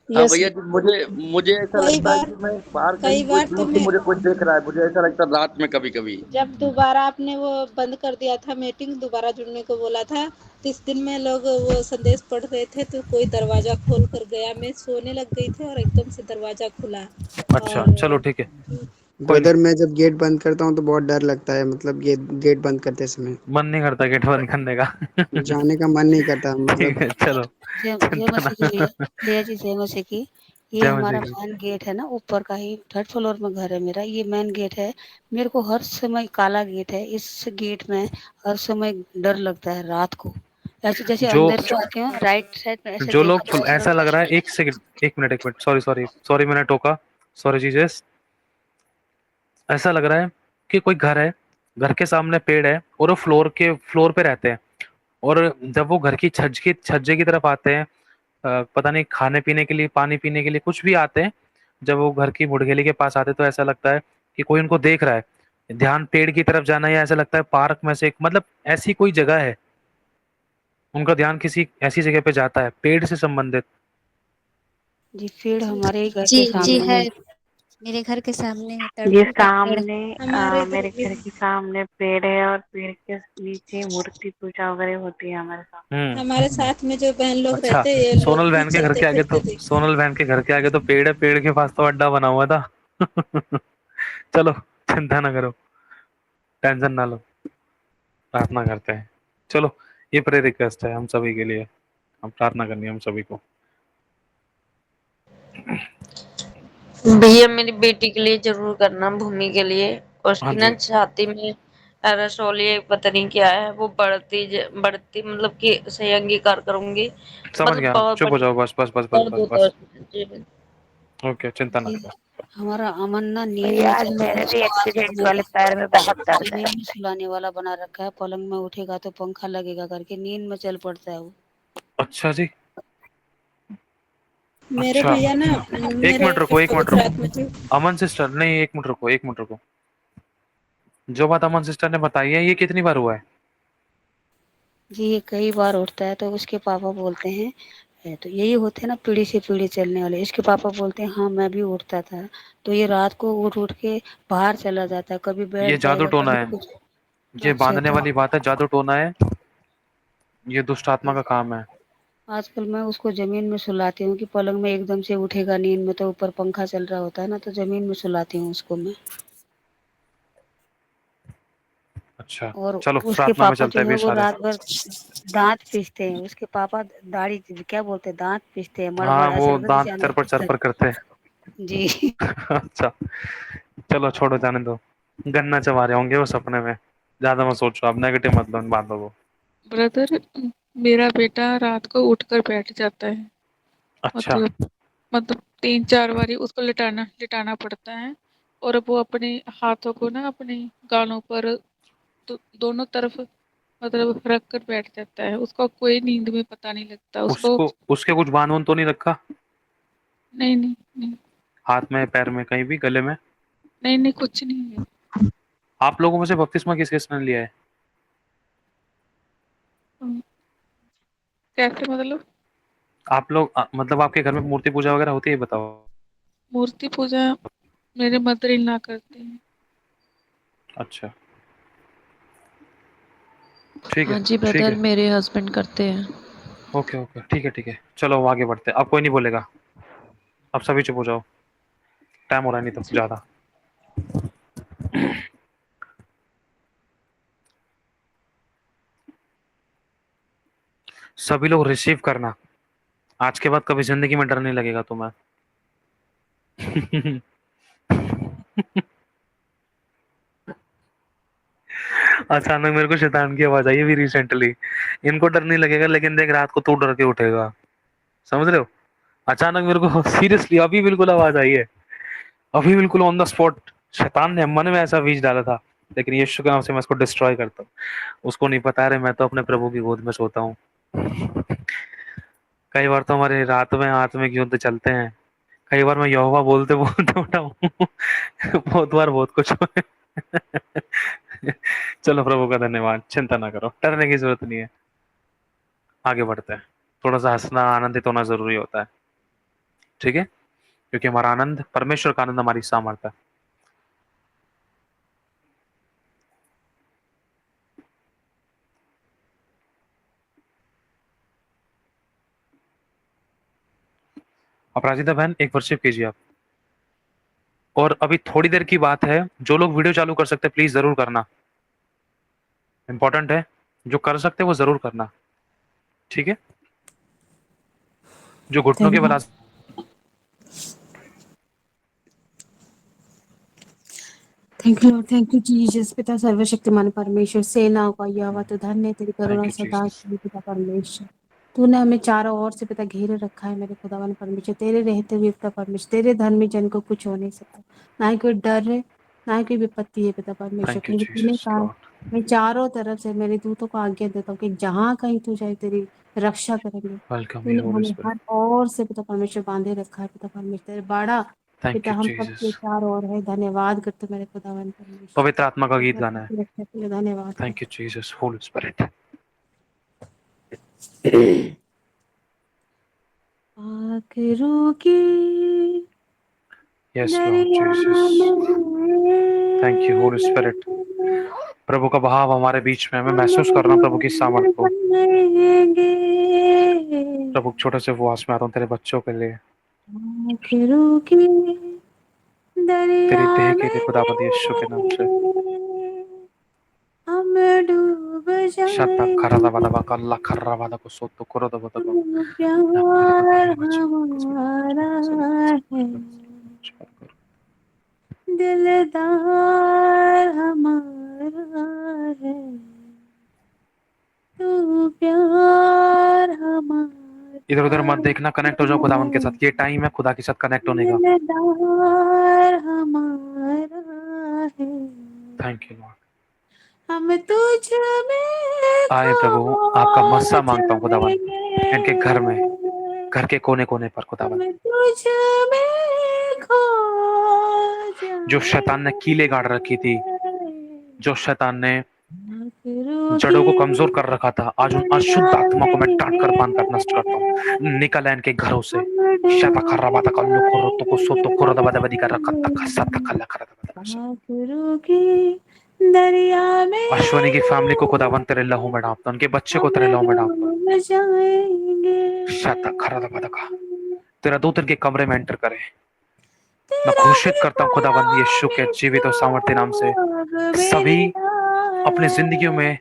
हाँ यस भैया जी, मुझे मुझे ऐसा कई लगता है बार, कि मैं बाहर कहीं कई कोई बार तो दूर से मैं, मुझे कोई देख रहा है, मुझे ऐसा लगता है रात में कभी कभी। जब दोबारा आपने वो बंद कर दिया था मीटिंग, दोबारा जुड़ने को बोला था, तो इस दिन में लोग वो संदेश पढ़ रहे थे तो कोई दरवाजा खोल कर गया, मैं सोने लग गई थी और एकदम से दरवाजा खुला। अच्छा और चलो ठीक है, कोई नहीं। ब्रदर मैं जब गेट बंद करता हूँ तो बहुत डर लगता है, मतलब गेट बंद करते समय मन नहीं करता गेट बंद करने का। जाने का मन नहीं करता, ठीक मतलब। है चलो। जय चिंता मसीह की भैया, ना। भैया जी जय मसीह की। ये जय हमारा मसीह की। मेन गेट है ना, ऊपर का ही 3rd फ्लोर में घर है मेरा, ये मेन गेट है। मेरे को हर समय, काला गेट है, इस गेट में हर समय डर लगता है रात को। ऐसे जैसे जो अंदर से आके राइट साइड में ऐसे जो लोग देखो तो ऐसा लग रहा है, एक सेकंड, एक मिनट, सॉरी सॉरी सॉरी, मैंने टोका, सॉरी जीजस। ऐसा लग रहा है कि कोई घर है, घर के सामने पेड़ है, और वो फ्लोर पे रहते हैं, और जब वो घर की छज्जे की तरफ आते हैं, पता नहीं खाने पीने के लिए, पानी पीने के लिए, कुछ भी आते हैं, जब वो घर की मुर्गेली के पास आते हैं तो ऐसा लगता है कि कोई उनको देख रहा है, ध्यान पेड़ की तरफ जाना, या ऐसा लगता है पार्क में से मतलब ऐसी कोई जगह है, उनका ध्यान किसी ऐसी जगह पे जाता है पेड़ से संबंधित। जी पेड़ हमारे ही घर जी के जी सामने है, है। मेरे घर के सामने ये तड़पू का पेड़। सामने हमारे इधर मेरे भी। घर के सामने पेड़ है, और पेड़ के नीचे मूर्ति पूजा वगैरह होती है हमारे साथ। हमारे साथ में जो बहन लोग अच्छा, रहते हैं, ये लोग सोनल भी बहन के घर चलते के आगे फिरते तो, थे। सोनल बहन के घर के आगे तो पेड़ है, पेड़ के पास तो अड्डा बना हुआ था। चलो, चिंता ना करो, टेंशन ना लो, प्रार्थना करते हैं। चलो, ये प्रे रिक्वेस्ट है हम सभी के लिए, हम प्रार्थना करनी है हम सभी को। भैया मेरी बेटी के लिए जरूर करना, भूमि के लिए। और हाँ उसकी ना जी, छाती में रसोली पता नहीं क्या है, वो बढ़ती मतलब कि सही अंगीकार करूंगी। समझ मतलब गया, बहुत चुप हो बड़ी जाओ, बस बस बस बस दर्द बस होता है बस। उसमें। जी ओके, चिंता ना जी करो। हमारा अमन ना नींद भैया में आज चलता है, मेरे भी उसको एक्सीडेंट वाले पैर में बहुत दर्द है। नींद में सुलाने वाला बना रखा है, पलंग में उठेगा तो पंखा लगेगा करके नींद में चल पड़ता है वो। अच्छा जी। मेरे अच्छा, भैया ना, एक मेरे मिनट रुको, एक मिनट पवित्र रुको, आत्मा जी। अमन सिस्टर, नहीं, एक मिनट रुको, एक मिनट रुको। जो बात अमन सिस्टर ने बताई है, ये कितनी बार हुआ है? जी ये कई बार उठता है तो उसके पापा बोलते हैं तो यही होते हैं ना पीढ़ी से पीढ़ी चलने वाले। इसके पापा बोलते हैं हाँ मैं भी उठता था, तो ये रात को उठ उठ के बाहर चला जाता है, कभी ये बैठ जादू जाएगा टोना कभी है, कुछ। ये अच्छा बांधने तो वाली बात है, जादू टोना है, ये दुष्ट आत्मा का काम है। आजकल मैं उसको जमीन में सुलाती हूँ कि पलंग में एकदम से उठेगा नींद में, तो ऊपर पंखा चल रहा होता है ना, तो जमीन में सुलाती हूँ उसको मैं। अच्छा, और चलो उसके प्रार्थना में पापा चलते जो हैं है अभी वो सारे। रात भर दांत पीसते हैं। उसके पापा दाढ़ी क्या बोलते हैं, दांत पीसते हैं, हाँ, मड़मड़ ऐसा वो लगता है दांत जानवर चरपर पीसता चरपर करते हैं। है। जी अच्छा, चलो छोड़ो, जाने दो। गन्ना चबा रहे होंगे वो सपने में, ज्यादा मत सोचो, आप नेगेटिव मत लो इन बातों को। ब्रदर, मेरा बेटा रात को उठकर बैठ जाता है। अच्छा, मतलब 3-4 बारी उसको लिटाना लिटाना पड़ता है, और वो अपने हाथों को ना अपने गालों पर दोनों तरफ मतलब रख कर बैठ जाता है। उसको कोई नींद में पता नहीं लगता उसको। उसको उसके कुछ बांध वूंध तो नहीं रखा? नहीं नहीं नहीं। हाथ में, पैर में, कहीं भी, गले में? नहीं नहीं, कुछ नहीं है। आप लोगों में से बपतिस्मा किस किसने लिया है? हम्म, कैसे मतलब? आप लोग मतलब आपके घर में मूर्ति पूजा वगैरह होती है, बताओ? मूर्ति पूजा मेरे मदर इन लॉ करते हैं। अच्छा, ठीक हाँ है, जी ठीक ब्रदर, है। मेरे हस्बैंड करते हैं। ओके ओके, ठीक है ठीक है, चलो आगे बढ़ते हैं। अब कोई नहीं बोलेगा, अब सभी चुप हो जाओ, टाइम हो रहा है नहीं तो ज्यादा। सभी लोग रिसीव करना, आज के बाद कभी जिंदगी में डर नहीं लगेगा तुम्हें। अचानक मेरे को शैतान की आवाज आई अभी रिसेंटली। इनको डर नहीं लगेगा, लेकिन देख रात को तू डर के उठेगा, समझ रहे हो? अचानक मेरे को सीरियसली अभी बिल्कुल आवाज आई है, अभी बिल्कुल ऑन द स्पॉट। शैतान ने मन में ऐसा बीज डाला था, लेकिन यीशु के नाम से मैं इसको डिस्ट्रॉय करता हूँ। उसको नहीं पता है, मैं तो अपने प्रभु की गोद में सोता हूँ। कई बार तो हमारे रात में आत्मिक युद्ध चलते हैं, कई बार मैं यहोवा बोलते बोलते उठा हूँ। बहुत बार बहुत कुछ हुआ है। चलो, प्रभु का धन्यवाद, चिंता ना करो, डरने की जरूरत नहीं है, आगे बढ़ते हैं। थोड़ा सा हंसना, आनंदित होना जरूरी होता है, ठीक है? क्योंकि हमारा आनंद, परमेश्वर का आनंद हमारी सामर्थ्य है। अपराजिता बहन, एक वर्शिप कीजिए आप। और अभी थोड़ी देर की बात है, जो लोग वीडियो चालू कर सकते हैं प्लीज जरूर करना, इंपॉर्टेंट है। जो कर सकते हैं वो जरूर करना, ठीक है? जो घुटनों के बल धन्यवाद। Thank you Jesus. पिता सर्वशक्तिमान परमेश्वर, सेनाओं का यहोवा तो धन्य है, तेरी करुणा थैंक यू सदा जीसस। की है पिता परमेश्वर। तूने हमें चारों ओर से पिता घेरे रखा है मेरे खुदावन परमेश्वर। तेरे रहते हुए पिता परमेश्वर, तेरे धर्मी जन को कुछ हो नहीं सकता, ना ही कोई डर है, ना ही कोई विपत्ति है पिता परमेश्वर, थैंक यू क्योंकि तूने जीसस कहा लॉर्ड। मैं चारों तरफ से मेरे दूतों को आज्ञा देता हूँ कि जहाँ कहीं तू जाए तेरी रक्षा करेंगे। वेलकम यू तूने होली हमें स्पिरिट। हर ओर से पिता परमेश्वर बांधे रखा है पिता परमेश्वर। तेरे बाड़ा थैंक पिता यू हम सबके जीसस। चारों ओर है। धन्यवाद करते मेरे खुदावन परमेश्वर। पवित्र आत्मा का इस गीत गाना वचन है। की रक्षा के लिए धन्यवाद thank you Jesus Holi spirit. करते। आखिरों की यस लॉर्ड दरिया Jesus. Thank you Holy spirit. में प्रभु का बहाव हमारे बीच में, मैं हम महसूस कर रहा हूँ प्रभु की सामर्थ को। बनेंगे। प्रभु, छोटे से उपवास में आता हूँ तेरे बच्चों के लिए, आखिरों की दरिया तेरी देह के लिए, में खुदावंद यीशु के नाम से। हम डूब शता खरादा जाएंगे। बादा कल्ला खर्रा बादा को सोतो करो दो बता को तू ना मेरे बता प्यार मेरे बच्चे हमारा है, करो। दिलदार हमारा है, तू प्यार इधर उधर हमारा मत देखना, कनेक्ट हो जाओ खुदावन के है, साथ। ये टाइम है खुदा के साथ कनेक्ट होने का। दिलदार हमारा है। Thank you Lord. हम तुझ में आए प्रभु, आपका खो मस्सा मांगता हूँ खुदावन, जाएंगे। इनके घर में, घर के कोने कोने पर खुदावन। हम तुझ में खो जो शैतान ने कीले गाड़ रखी थी, जाएंगे। जो शैतान ने जड़ों को कमजोर कर रखा था, आज उन अशुद्ध आत्मा को मैं डांट कर बांध कर नष्ट करता हूँ। निकल इनके घरों से। अश्वनी की फैमिली को खुदावन तेरे लहू में डांपता, उनके बच्चे को तेरे लहू में डांपता। तेरा दूत इनके कमरे में एंटर करे। मैं घोषित करता हूँ खुदावन यीशु के जीवित और सामर्थ्य नाम से, सभी अपनी जिंदगियों में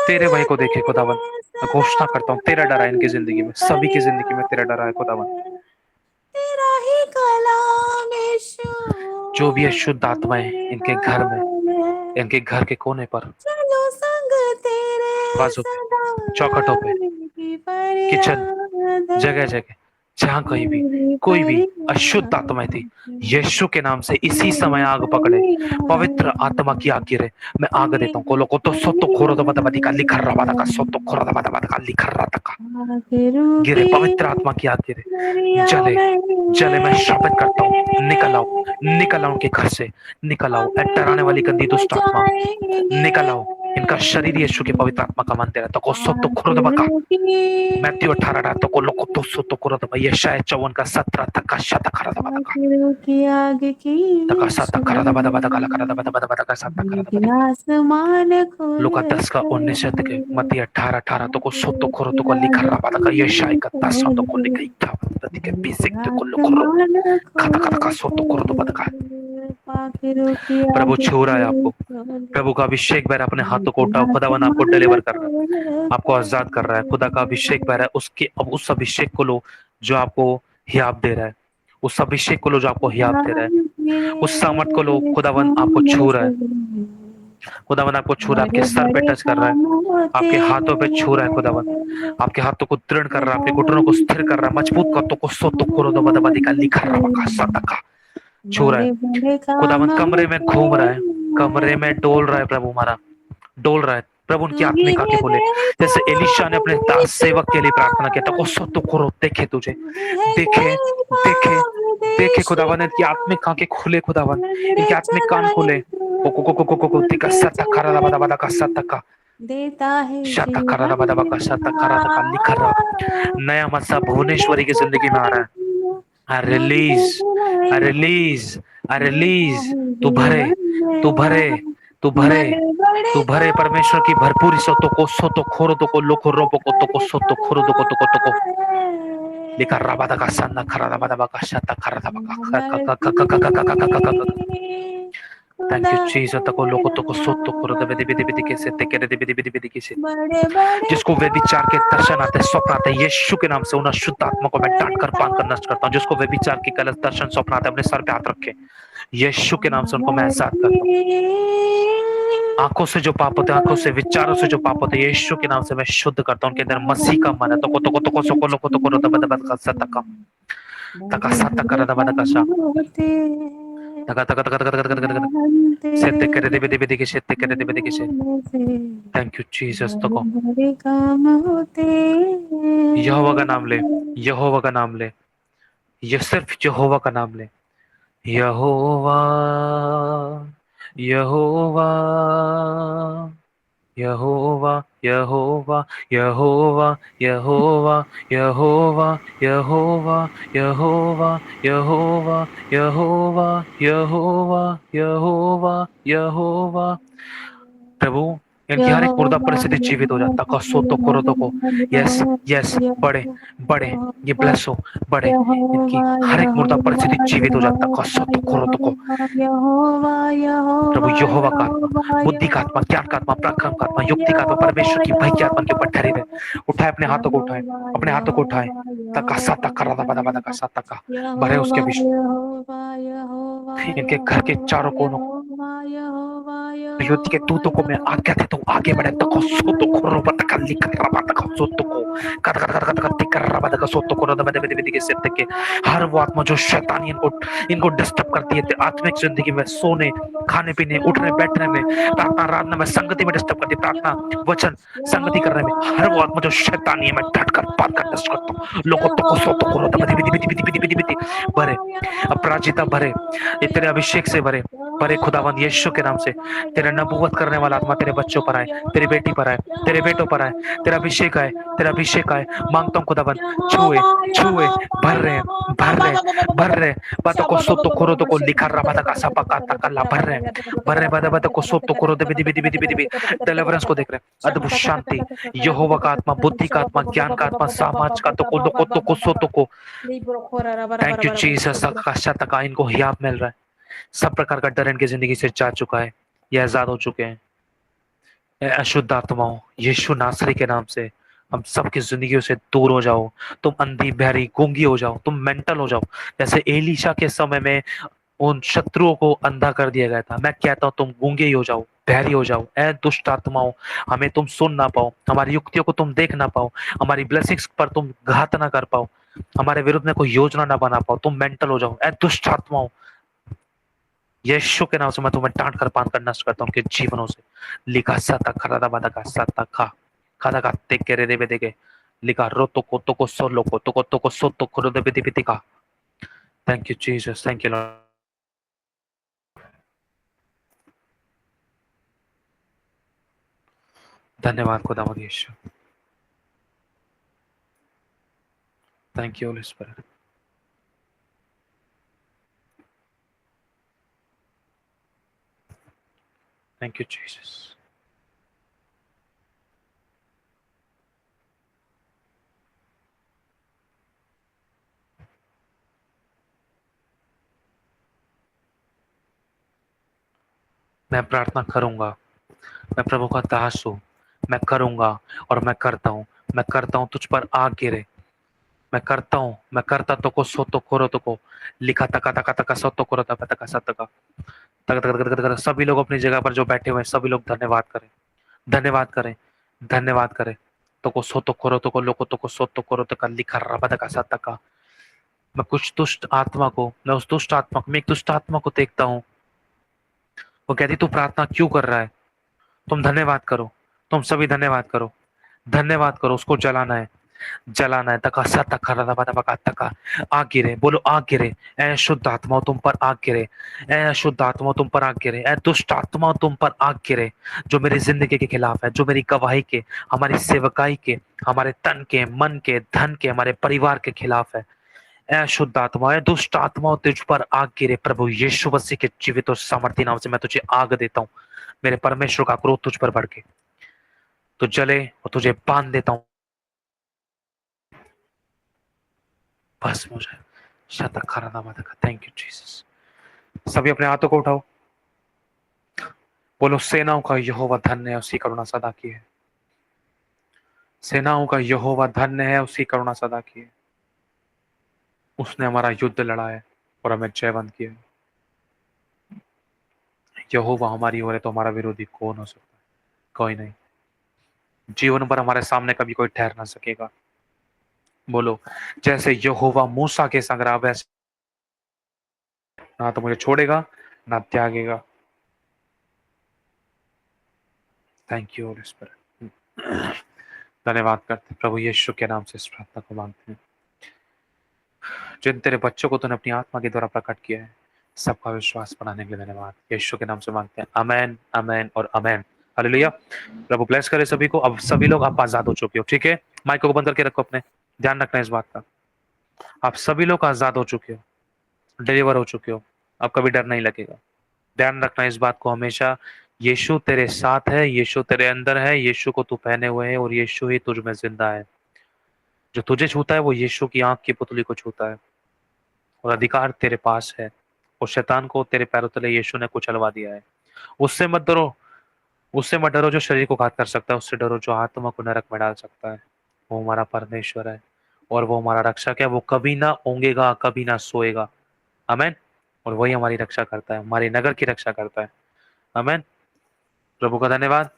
तेरे भय को देखे खुदावन। मैं घोषणा करता हूँ तेरा डरा इनकी जिंदगी में, सभी की जिंदगी में तेरा डरा है खुदावन। जो भी अशुद्ध आत्माएं इनके घर में, इनके घर के कोने पर, बाजू पे, चौखटों पे, किचन, जगह जगह, जहां कहीं भी कोई भी अशुद्ध आत्माएं थी, यीशु के नाम से इसी समय आग पकड़े। पवित्र आत्मा की आग गिरे। मैं आग देता हूँ। कोलो को तो सोतो खोरो दबा दबा दिखा लिखा रहा वादा का सोतो खोरो दबा दबा दिखा लिखा रहा तक गिरे। पवित्र आत्मा की आग गिरे, जले जले। मैं श्रापित करता हूँ, निकल आओ, निकल आओ उनके घर से, निकल आओ। डराने वाली गंदी दुष्ट आत्मा निकल आओ। इनका शरीर यीशु के पवित्र आत्मा का मंदिर है। तो को सोतो खोरो दबा का मैथ्यू 18 तो को लोको तो सोतो खोरो दबा। यशाया 54 का 17 तक का शत खरा दबा तक सत खरा दबा दबा तक खरा दबा दबा दबा तक सत खरा दबा। लूका 10 का 19 के मत्ती 18 तो को सोतो खोरो तो को लिखा रहा था। यशाया 10 तो को लिखा था के बेसिक तो को लोको खाता खाता का सोतो खोरो दबा तक। प्रभु छू रहा है आपको। प्रभु का अभिषेक बैर अपने हाथों को उठाओ। खुदावन आपको डिलीवर कर रहा है, आपको आजाद कर रहा है। खुदा का अभिषेक बैर है, उसके अब उस अभिषेक को लो जो आपको हियाब दे रहा है। उस अभिषेक को लो जो आपको हियाब दे रहा है। उस सामर्थ को लो। खुदावन आपको छू रहा है। खुदावन आपको छू रहा है, आपके सर पे टच कर रहा है, आपके हाथों पे छू रहा है। खुदावन आपके हाथों को दृढ़ कर रहा है, आपके घुटनों को स्थिर कर रहा है, मजबूत कर को सोतो खोरो दबा दबा दिखा लिखा रहा छू रहा है। खुदावन कमरे में घूम रहा है, कमरे में डोल रहा है। प्रभु हमारा डोल रहा है। प्रभु उनकी आत्मिक आंखें खोले, जैसे एलिशा ने अपने दास सेवक के लिए प्रार्थना किया था। को सोतो खोरो देखे तुझे, देखे देखे देखे। खुदावन इनकी आत्मिक आंखें खोले, खुदावन इनके आत्मिक कान खोले। का सत्ता खरा दबा दबा का सत्ता का शता खरा दबा दबा का सत्ता खरा दबा लिखा रहा। नया मसा भुवनेश्वरी की जिंदगी में आ रहा है। Release release release. तू भरे तू भरे तू भरे तू भरे परमेश्वर की भरपूरी सोतो खोरो तो को लोको रोबो को तो को सोतो खोरो तो को लिखा रबा का सन्ना खरा दबा दबा का शता खरा दबा का। Thank you Jesus. तको लोको तो को सोतो खोरो दबे दबे दबे के से ते के दबे दबे दबे के से जिसको व्यभिचार के दर्शन आते, स्वप्न आते, यीशु के नाम से उन अशुद्ध आत्मा को मैं डांट कर बांध कर नष्ट करता हूँ। जिसको व्यभिचार की गलत दर्शन स्वप्न आते, अपने सर पे हाथ रखे, यीशु के नाम से उनको मैं आजाद करता हूँ। आंखों से जो पाप होते हैं, आंखों से विचारों से जो पाप होते हैं, यीशु के नाम से मैं शुद्ध करता हूँ। उनके अंदर मसीह का मन है। तो को सोको लोको तो को दबा दबा का सतका तका सत कर दबा दबा सा तका तका तका तका तका तका सेते करे दे दे दे के सेते करे दे के से। Thank you Jesus. तो को यहोवा का नाम ले, यहोवा का नाम ले, ये सिर्फ यहोवा का नाम ले। यहोवा यहोवा यहोवा यहोवा यहोवा यहोवा यहोवा यहोवा यहोवा यहोवा यहोवा यहोवा यहोवा यहोवा। प्रभु इनकी हर एक मुर्दा परिस्थिति जीवित हो जाता। का सोतो करो तो को यस यस बड़े बड़े ये ब्लेस हो बड़े। इनकी हर एक मुर्दा परिस्थिति जीवित हो जाता। का सोतो करो तो को प्रभु यहोवा का आत्मा, बुद्धि का आत्मा, ज्ञान का आत्मा, पराक्रम का आत्मा, युक्ति का आत्मा, परमेश्वर की भय की आत्मा के ऊपर ठहरे रहे। उठाए अपने हाथों को, उठाए अपने हाथों को, उठाए तका साता करा दबा दबा का साता का भरे उसके अभिषेक इनके घर के चारों कोनों युद्ध के दूतों को मैं आज्ञा देता हूँ, आगे बढ़े। तको सोतो खोरो बतका लिखा रबा तका सोतो को कर कर कर कर कर रबा तका सोतो को दबा दबा दबा के सेट के हर वो आत्मा जो शैतानी इनको डिस्टर्ब करती है आत्मिक जिंदगी में, सोने, खाने पीने, उठने बैठने में, प्रार्थना आराधना में, संगति में डिस्टर्ब करती है, प्रार्थना वचन संगति करने में, हर वो आत्मा जो शैतानी है मैं डट कर पार कर नष्ट करता हूँ। लोगों तको सोतो को दबा दबा भरे अपराजिता भरे, तेरे अभिषेक से भरे भरे खुदावंद यीशु के नाम से तेरा नबूवत करने वाला आत्मा तेरे बच्चों पर आए, तेरी बेटी पर आए, तेरे बेटों पर आए, तेरा अभिषेक आए, तेरा अभिषेक आए। मांगता हूँ खुदाबंद, छुए छुए, भर रहे भर रहे भर रहे बातों को सोतो करो तो को लिखा रहा बाता का सपा का तकल्ला भर रहे बाता को सोतो करो दे बिदी बिदी बिदी बिदी बिदी डिलीवरेंस को देख रहे, अद्भुत शांति, यहोवा का आत्मा, बुद्धि का आत्मा, ज्ञान का आत्मा, समाज का तो को सोतो को। थैंक यू जीसस, का इनको हियाब मिल रहा है, सब प्रकार का डर इनकी जिंदगी से जा चुका है, ये आजाद हो चुके हैं। ए अशुद्ध आत्माओं, यीशु नासरी के नाम से हम सबकी जिंदगियों से दूर हो जाओ। तुम अंधी बहरी गूंगी हो जाओ, तुम मेंटल हो जाओ, जैसे एलीशा के समय में उन शत्रुओं को अंधा कर दिया गया था। मैं कहता हूं तुम गूंगे ही हो जाओ, बहरी हो जाओ। ए दुष्ट आत्माओं, हमें तुम सुन ना पाओ, हमारी युक्तियों को तुम देख ना पाओ, हमारी ब्लेसिंग्स पर तुम घात ना कर पाओ, हमारे विरुद्ध में कोई योजना ना बना पाओ, तुम मेंटल हो जाओ। ए दुष्ट आत्माओं, यीशु के नाम से मैं तुम्हें डांट कर पान कर नष्ट करता हूं उनके जीवनों से। लिखा सता खरादा बादा का सता खा खादा का तेक के रे देवे देगे लिखा रो तो को सो लो को तो को सो तो खरो देवे देवे का। Thank you Jesus, thank you Lord. धन्यवाद खुदावंद यीशु, thank you Holy Spirit. Thank you Jesus. मैं प्रार्थना करूंगा, मैं प्रभु का दास हूं, मैं करूंगा और मैं करता हूं तुझ पर आग गिरे। मैं करता तो को सो तो खोरो तो को लिखा तका तका तका सो तो खोरो तका तका सत तका तक तक तक तक। सभी लोग अपनी जगह पर जो बैठे हुए हैं, सभी लोग धन्यवाद करें, धन्यवाद करें, धन्यवाद करें। तो को सो तो खोरो तो को लोको तो को सो तो खोरो तका लिखा रबा तका सत तका। मैं कुछ दुष्ट आत्मा को, मैं उस दुष्ट आत्मा को, मैं एक दुष्ट आत्मा को देखता हूं, वो कहती तू प्रार्थना क्यों कर रहा है। तुम धन्यवाद करो, तुम सभी धन्यवाद करो, धन्यवाद करो। उसको जलाना है, जलाना है। तका सा तका रदा बदा बका तका आग गिरे, बोलो आग गिरे। ऐ शुद्ध आत्माओं तुम पर आग गिरे, ऐ शुद्ध आत्माओं तुम पर आग गिरे, ऐ दुष्ट आत्माओं तुम पर आग गिरे, जो मेरी जिंदगी के खिलाफ है, जो मेरी गवाही के, हमारी सेवकाई के, हमारे तन के, मन के, धन के, हमारे परिवार के खिलाफ है। ऐ शुद्ध आत्मा, ऐ दुष्ट आत्माओं तुझ पर आग गिरे। प्रभु यीशु मसीह के जीवित और सामर्थी नाम से मैं तुझे आग देता हूं। मेरे परमेश्वर का क्रोध तुझ पर बढ़ के तो जले और तुझे बांध देता हूं, भस्म हो जाए। शतक खरादा माता का। Thank you Jesus. सभी अपने हाथों को उठाओ, बोलो सेनाओं का यहोवा धन्य है, उसकी करुणा सदा की है। सेनाओं का यहोवा धन्य है, उसकी करुणा सदा की है। उसने हमारा युद्ध लड़ा है और हमें जयवंत किया है। यहोवा हमारी ओर है तो हमारा विरोधी कौन हो सकता है? कोई नहीं। जीवन पर हमारे सामने कभी कोई ठहर ना सकेगा। बोलो जैसे यहोवा मूसा के संग रहा, वैसे ना तो मुझे छोड़ेगा ना त्यागेगा। Thank you Holy Spirit. धन्यवाद करते प्रभु यीशु के नाम से इस प्रार्थना को मांगते हैं। जिन तेरे बच्चों को तूने अपनी आत्मा के द्वारा प्रकट किया है, सबका विश्वास बढ़ाने के लिए धन्यवाद। यीशु के नाम से मांगते हैं, आमेन, आमेन और आमेन। हालेलुया। प्रभु ब्लेस करे सभी को। अब सभी लोग आप आजाद हो चुके हो, ठीक है? माइक को बंद करके रखो, अपने ध्यान रखना इस बात का। आप सभी लोग आजाद हो चुके हो, डिलीवर हो चुके हो, अब कभी डर नहीं लगेगा। ध्यान रखना इस बात को हमेशा। यीशु तेरे साथ है, यीशु तेरे अंदर है, यीशु को तू पहने हुए है और यीशु ही तुझ में जिंदा है। जो तुझे छूता है वो यीशु की आंख की पुतली को छूता है और अधिकार तेरे पास है। और शैतान को तेरे पैरों तले यीशु ने कुचलवा दिया है। उससे मत डरो, उससे मत डरो जो शरीर को घात कर सकता है, उससे डरो जो आत्मा को नरक में डाल सकता है। वो हमारा परमेश्वर है और वो हमारा रक्षक है। वो कभी ना ऊँगेगा, कभी ना सोएगा। आमीन। और वही हमारी रक्षा करता है, हमारे नगर की रक्षा करता है। आमीन। प्रभु का धन्यवाद।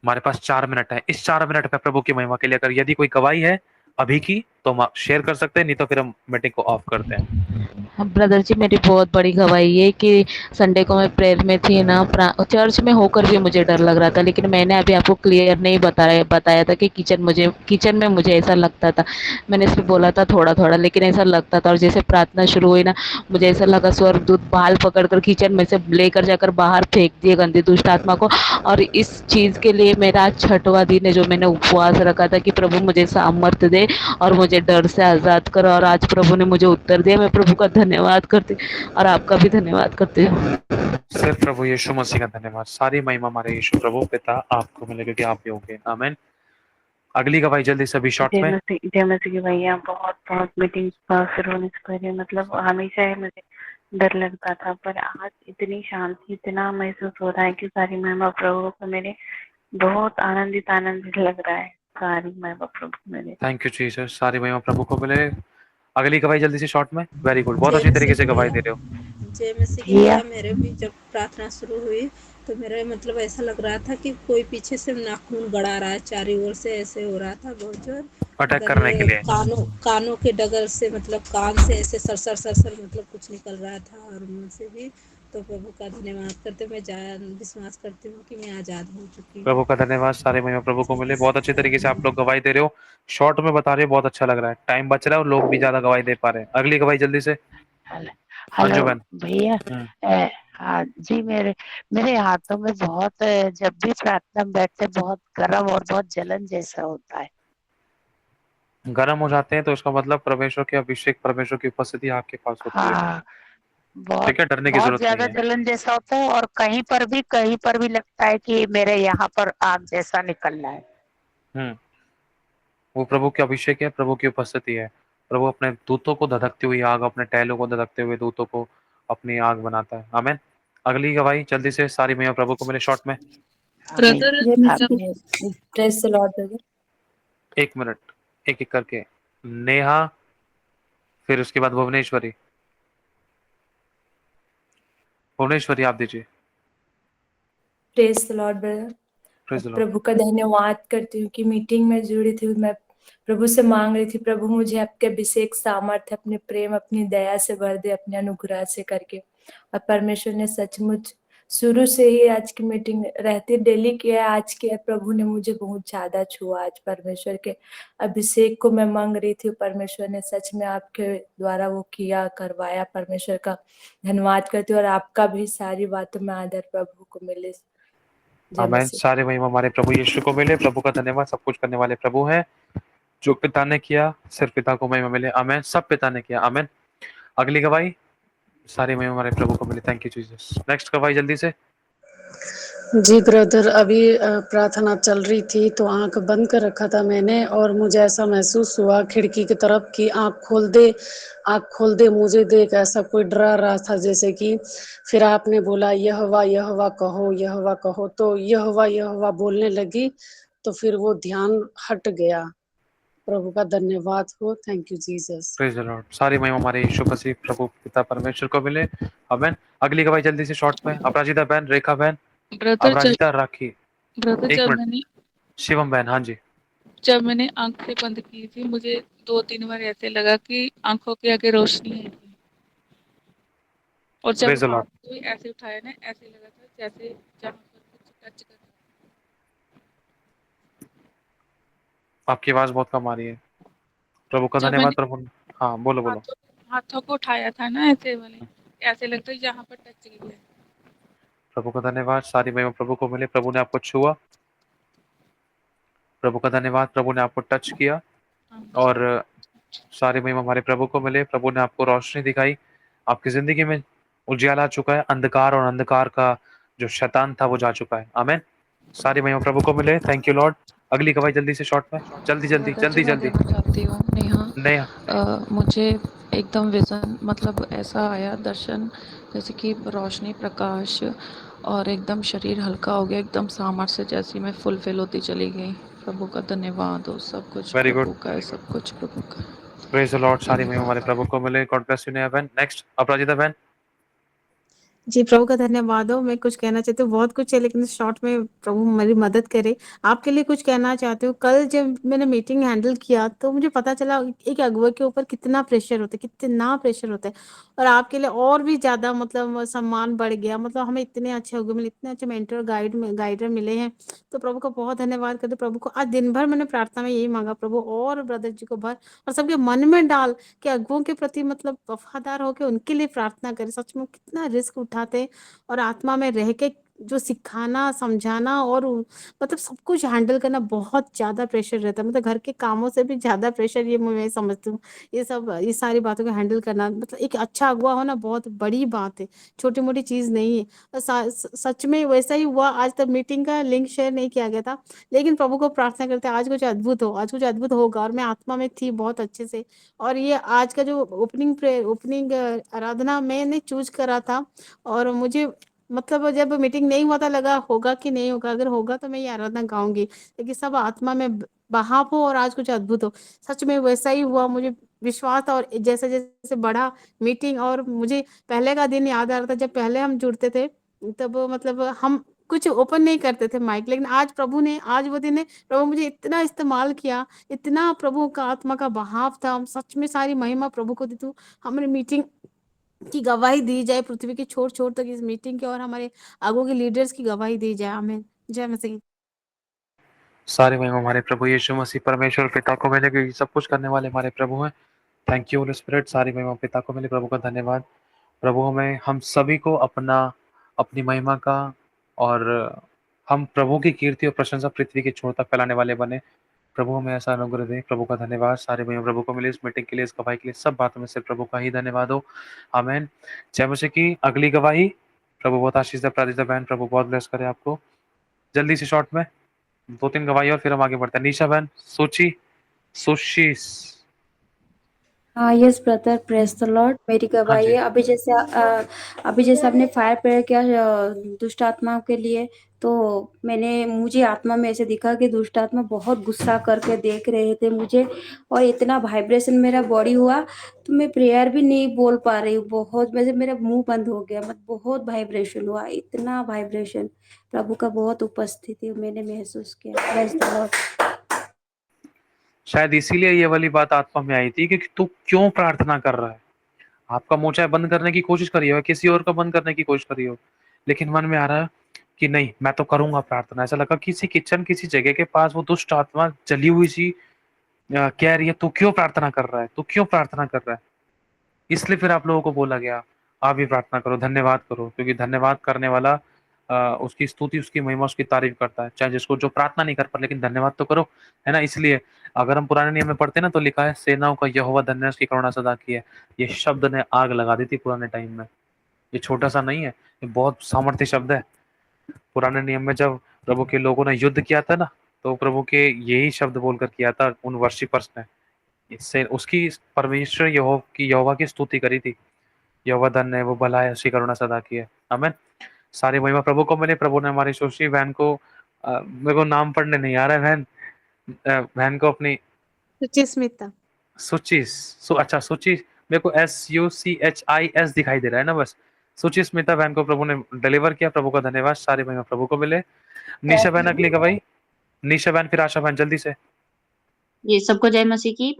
हमारे पास 4 मिनट है। इस 4 मिनट में प्रभु की महिमा के लिए अगर यदि कोई गवाही है अभी की, तो तो हम शेयर कर सकते हैं, नहीं तो फिर हम मीटिंग को ऑफ करते हैं। ब्रदर जी मेरी बहुत बड़ी गवाही है कि संडे को मैं प्रेयर में थी ना, चर्च में होकर भी मुझे डर लग रहा था, लेकिन मैंने अभी आपको क्लियर नहीं बताया था कि किचन में मुझे ऐसा लगता था। मैंने सिर्फ बोला था थोड़ा थोड़ा, लेकिन ऐसा लगता था। और जैसे प्रार्थना शुरू हुई ना, मुझे ऐसा लगा स्वर्गदूत बाल पकड़कर किचन में से लेकर जाकर बाहर फेंक दिए गंदी दुष्ट आत्मा को। और इस चीज के लिए मेरा आज 6वां दिन है जो मैंने उपवास रखा था कि प्रभु मुझे सामर्थ्य दे और मुझे डर से आजाद कर। और आज प्रभु ने मुझे उत्तर दिया। मैं प्रभु का धन्यवाद करती और आपका भी धन्यवाद करती हूँ। सिर्फ प्रभु यीशु मसीह का धन्यवाद। सारी महिमा हमारे यीशु प्रभु पिता आपको मिले, क्योंकि आप ही होंगे। आमीन। अगली गवाही जल्दी से अभी शॉर्ट में। जय मसीह की भैया, बहुत बहुत मीटिंग शुरू होने से पहले मतलब हमेशा ही मुझे डर लगता था, पर आज इतनी शांति, इतना महसूस हो रहा है कि सारी महिमा प्रभु को मेरे बहुत आनंदित लग रहा है। सारी महिमा प्रभु को मेरे। Thank you Jesus. सारी महिमा प्रभु को मिले। अगली गवाही जल्दी से शॉर्ट में। वेरी गुड, बहुत अच्छी तरीके से गवाही दे रहे हो। जय मसीह की भैया, मेरे भी जब प्रार्थना शुरू हुई तो मेरा मतलब ऐसा लग रहा था कि कोई पीछे से नाखून गड़ा रहा है, चारों ओर से ऐसे हो रहा था बहुत जोर। अटैक करने के लिए कानों के डगर से, मतलब कान से ऐसे सरसर मतलब कुछ निकल रहा था, और मुंह से भी। तो प्रभु का धन्यवाद करते मैं विश्वास करती हूँ कि मैं आजाद हो चुकी हूँ। प्रभु का धन्यवाद। सारे महिमा प्रभु को मिले। बहुत अच्छी तरीके से आप लोग गवाही दे रहे हो, शॉर्ट में बता रहे हो, बहुत अच्छा लग रहा है। टाइम बच रहा है और लोग भी ज्यादा गवाही दे पा रहे हैं। अगली गवाही जल्दी से। हेलो भैया। जी मेरे हाथों में बहुत, जब भी प्रार्थना में बैठते बहुत गर्म और बहुत जलन जैसा होता है। गर्म हो जाते हैं तो इसका मतलब परमेश्वर के अभिषेक, परमेश्वर की उपस्थिति आपके पास होती है। हाँ, ठीक है, डरने की बहुत जरूरत ज्यादा नहीं है। जलन जैसा होता है, और कहीं पर भी लगता है कि मेरे यहाँ पर आग जैसा निकल रहा है। वो प्रभु के अभिषेक है, प्रभु की उपस्थिति है। प्रभु अपने दूतों को धधकती हुई आग, अपने टहलों को धधकते हुए दूतों को अपनी आग बनाता है। आमीन। अगली गवाही जल्दी से। सारी महिमा प्रभु को मिले। शॉर्ट में। Brother praise the Lord brother. 1 minute, एक एक करके। नेहा, फिर उसके बाद भुवनेश्वरी। भुवनेश्वरी आप दीजिए। Praise the Lord brother. प्रभु का धन्यवाद करती हूँ कि मीटिंग में जुड़ी थी। मैं प्रभु से मांग रही थी, प्रभु मुझे आपके अभिषेक, सामर्थ्य, अपने प्रेम, अपनी दया से भर दे, अपने अनुग्रह से करके। और परमेश्वर ने सचमुच शुरू से ही आज की मीटिंग रहती डेली किया, आज किया। प्रभु ने मुझे बहुत ज्यादा छुआ। आज परमेश्वर के अभिषेक को मैं मांग रही थी, परमेश्वर ने सच में आपके द्वारा वो किया, करवाया। परमेश्वर का धन्यवाद करती हूँ, और आपका भी सारी बातों में आदर प्रभु को मिले। आमीन। सारे महिमा हमारे प्रभु यीशु को मिले। प्रभु का धन्यवाद। सब कुछ करने वाले प्रभु हैं। जो पिता ने किया, सिर्फ पिता को महिमा मिले। आमीन। सब पिता ने किया। आमीन। अगली गवाही। सारे महिमा हमारे प्रभु को मिले। Thank you Jesus. नेक्स्ट गवाही जल्दी से। जी ब्रदर, अभी प्रार्थना चल रही थी तो आंख बंद कर रखा था मैंने, और मुझे ऐसा महसूस हुआ खिड़की की तरफ कि आंख खोल दे, मुझे देख। ऐसा कोई डरा रहा था जैसे कि। फिर आपने बोला यहोवा कहो, तो यहोवा बोलने लगी, तो फिर वो ध्यान हट गया। प्रभु का धन्यवाद हो। Thank you Jesus. Praise the Lord. सारी महिमा हमारे यीशु मसीह प्रभु पिता परमेश्वर को मिले। आमीन। अगली गवाही जल्दी से शॉर्ट में। अपराजिता बहन, रेखा बहन, अपराजिता, राखी। ब्रदर, एक मिनट। शिवम बहन, हाँ जी। जब मैंने आंखें बंद की थी, मुझे 2-3 बार ऐसे लगा कि आंखों के आगे रोशनी है, और जब प्रेज द हाथ लॉर्ड। को ऐसे उठाया ना, ऐसे लगा था जैसे जहाँ पर कुछ टच कर। आपकी आवाज बहुत कम आ रही है। प्रभु का जब धन्यवाद। मैंने प्रभु, हाँ बोलो। हाथों को उठाया था ना, ऐसे वाले, ऐसे लगता है जहाँ पर टच किया है। प्रभु का धन्यवाद। सारी महिमा प्रभु को मिले। प्रभु ने आपको छुआ। प्रभु का धन्यवाद। प्रभु ने आपको टच किया, और सारी महिमा हमारे प्रभु को मिले। प्रभु ने आपको रोशनी दिखाई। आपकी जिंदगी में उजियाला आ चुका है। अंधकार, और अंधकार का जो शैतान था वो जा चुका है। आमीन। सारी महिमा प्रभु को मिले। Thank you Lord. अगली गवाही जल्दी से शॉर्ट में। जल्दी। मैं देना चाहती हूँ नेहा। मुझे एकदम विजन, मतलब ऐसा आया दर्शन, जैसे कि रोशनी, प्रकाश, और एकदम शरीर हल्का हो गया, एकदम सामर्थ्य से, जैसी मैं फुलफिल होती चली गई। प्रभु का धन्यवाद हो। सब कुछ प्रभु का है, सब कुछ प्रभु का। Praise the Lord. सारी महिमा हमारे प्रभु को मिले। गॉड ब्लेस यू नेहा बहन। नेक्स्ट अपराजिता बहन। जी, प्रभु का धन्यवाद हो। मैं कुछ कहना चाहती हूँ, बहुत कुछ है लेकिन शॉर्ट में प्रभु मेरी मदद करे। आपके लिए कुछ कहना चाहती हूँ। कल जब मैंने मीटिंग हैंडल किया तो मुझे पता चला एक अगुवा के ऊपर कितना प्रेशर होता है, कितना प्रेशर होता है। और आपके लिए और भी ज़्यादा मतलब सम्मान बढ़ गया। मतलब हमें इतने अच्छे अगुवे मिले, इतने अच्छे मेंटर गाइडर मिले हैं। तो प्रभु का बहुत धन्यवाद करते प्रभु को। आज दिन भर मैंने प्रार्थना में यही माँगा, प्रभु और ब्रदर जी को भर और सबके मन में डाल कि अगुओं के प्रति मतलब वफ़ादार होके उनके लिए प्रार्थना करें। सच में कितना रिस्क उठाते हैं और आत्मा में रह के जो सिखाना, समझाना और मतलब सब कुछ हैंडल करना बहुत ज़्यादा प्रेशर रहता है। मतलब घर के कामों से भी ज़्यादा प्रेशर ये मैं समझती हूँ। ये सारी बातों को हैंडल करना मतलब एक अच्छा अगुवा होना बहुत बड़ी बात है, छोटी-मोटी चीज़ नहीं है। और सच में वैसा ही हुआ। आज तक मीटिंग का लिंक शेयर नहीं किया गया था, लेकिन प्रभु को प्रार्थना करते हैं आज कुछ अद्भुत हो, आज कुछ अद्भुत होगा। और मैं आत्मा में थी बहुत अच्छे से। और ये आज का जो ओपनिंग आराधना मैंने चूज़ करा था और मुझे मतलब जब मीटिंग नहीं हुआ था लगा होगा कि नहीं होगा, अगर होगा तो मैं ये आराधना गाऊँगी। लेकिन सब आत्मा में बहाव हो और आज कुछ अद्भुत हो। सच में वैसा ही हुआ, मुझे विश्वास था। और जैसे-जैसे बढ़ा मीटिंग और मुझे पहले का दिन याद आ रहा था जब पहले हम जुड़ते थे, तब मतलब हम कुछ ओपन नहीं करते थे माइक, लेकिन आज वो दिन है, प्रभु मुझे इतना इस्तेमाल किया, इतना प्रभु का आत्मा का बहाव था। सच में सारी महिमा प्रभु को दी। तू हमारी मीटिंग की गवाही दी जाए पृथ्वी के छोर-छोर तक इस मीटिंग की और हमारे आगू के लीडर्स की गवाही दी जाए। आमीन। जय मसीह। सारी महिमा हमारे प्रभु यीशु मसीह परमेश्वर पिता को मिले, क्योंकि सब कुछ करने वाले हमारे प्रभु हैं। Thank you Holy spirit. सारी महिमा पिता को मिले, प्रभु का धन्यवाद। प्रभु हमें हम सभी को अपनी महिमा का और हम प्रभु की कीर्ति और प्रशंसा पृथ्वी के छोर तक फैलाने वाले बने। प्रभु हमें ऐसा अनुग्रह दे। प्रभु का धन्यवाद। सारी महिमा प्रभु को मिले, इस मीटिंग के लिए, इस गवाही के लिए, सब बातों में से प्रभु का ही धन्यवाद हो। आमीन। जय मसीह की। अगली गवाही प्रभु बहुत आशीष दे। प्रार्थना बहन, प्रभु बहुत ब्लेस करे आपको। जल्दी से शॉर्ट में 2-3 गवाही और फिर हम आगे बढ़ते हैं। निशा बहन, सुशीस। हाँ yes brother, praise the Lord. मेरी हाँ गवाही जी। है अभी जैसे आपने फायर प्रेयर किया दुष्ट आत्माओं के लिए, तो मुझे आत्मा में ऐसे दिखा कि दुष्ट आत्मा बहुत गुस्सा करके देख रहे थे मुझे। और इतना वाइब्रेशन मेरा बॉडी हुआ तो मैं प्रेयर भी नहीं बोल पा रही हूँ। बहुत वैसे मेरा मुंह बंद हो गया, मत बहुत वाइब्रेशन हुआ, इतना वाइब्रेशन। प्रभु का बहुत उपस्थिति मैंने महसूस किया। Praise the Lord. शायद इसीलिए ये वाली बात आत्मा में आई थी कि तू क्यों प्रार्थना कर रहा है। आपका मुंह चाहे बंद करने की कोशिश करी हो, किसी और का बंद करने की कोशिश करी हो, लेकिन मन में आ रहा है कि नहीं, मैं तो करूंगा प्रार्थना। ऐसा लगा किसी किचन, किसी जगह के पास वो दुष्ट आत्मा जली हुई सी कह रही है, तू क्यों प्रार्थना कर रहा है, तू क्यों प्रार्थना कर रहा है। इसलिए फिर आप लोगों को बोला गया, आप भी प्रार्थना करो, धन्यवाद करो, क्योंकि धन्यवाद करने वाला उसकी स्तुति, उसकी महिमा, उसकी तारीफ करता है। चाहे जिसको जो प्रार्थना नहीं कर पा, लेकिन धन्यवाद तो करो, है ना। इसलिए अगर हम पुराने नियम में पढ़ते हैं ना, तो लिखा है सेनाओं का यहोवा धन्य है, उसकी करुणा सदा की है। ये शब्द ने आग लगा दी थी पुराने टाइम में। ये छोटा सा नहीं है, ये बहुत सामर्थ्य शब्द है। पुराने नियम में जब प्रभु के लोगों ने युद्ध किया था ना, तो प्रभु के यही शब्द बोलकर किया था उन वर्शिपर्स ने। इससे उसकी परमेश्वर यहोवा की स्तुति करी थी। यहोवा धन्य है, वो भला है, उसकी करुणा सदा की है। आमीन। सारी महिमा प्रभु को मिले। प्रभु ने हमारी सुश्री बहन को मेरे को नाम पढ़ने नहीं आ रहा है, बहन को अपनी सुचिस्मिता। अच्छा सुचि, मेरे को SUCHIS दिखाई दे रहा है ना बस। सुचिस्मिता बहन को प्रभु ने डिलीवर किया। प्रभु का धन्यवाद। सारी महिमा प्रभु को मिले। निशा बहन अगली गवाही। निशा बहन, फिर आशा बहन, जल्दी से। ये सबको जय मसीह की।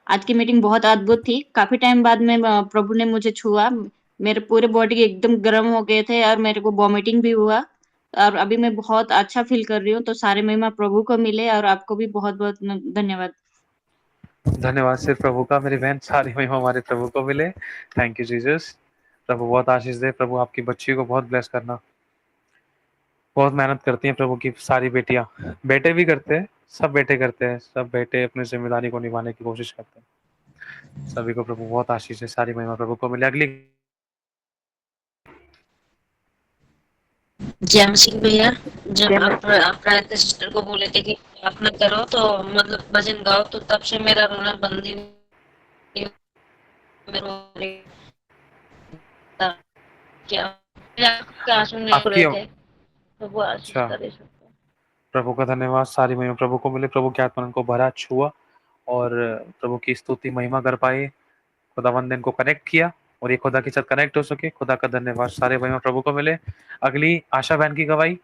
आज की मीटिंग बहुत अद्भुत थी। काफी टाइम बाद में प्रभु ने मुझे छुआ। मेरे पूरे बॉडी एकदम गर्म हो गए थे और मेरे को वॉमिटिंग भी हुआ। और अभी मैं बहुत अच्छा फील कर रही हूँ। तो सारे महिमा प्रभु को मिले और आपको भी बहुत बहुत धन्यवाद। धन्यवाद सिर्फ प्रभु का, मेरी बहन। सारी महिमा हमारे प्रभु को मिले। Thank you Jesus. प्रभु बहुत आशीष दे। प्रभु आपकी बच्ची को बहुत ब्लेस करना। बहुत मेहनत करती हैं प्रभु की सारी बेटियां, बेटे भी करते हैं, सब बेटे करते हैं, सब बेटे अपनी जिम्मेदारी को निभाने की कोशिश करते हैं। सभी को प्रभु बहुत आशीष है। सारी महिमा प्रभु को मिले। अगली जय मसीह भैया, जब आप प्रार्थना सिस्टर को बोले थे कि प्रार्थना करो तो मतलब भजन गाओ, तो तब से मेरा रोना बंद ही नहीं हुआ। क्या आंसू नहीं हो आपकी रहे थे, तो वो आशीष अच्छा, करे। प्रभु का धन्यवाद। सारी महिमा प्रभु को मिले। प्रभु के आत्मा को भरा, छुआ और प्रभु की स्तुति महिमा कर पाए। खुदावंद ने इनको कनेक्ट किया और ये खुदा के साथ कनेक्ट हो सके। खुदा का धन्यवाद, सारे भाई प्रभु को मिले। अगली आशा बहन की गवाही।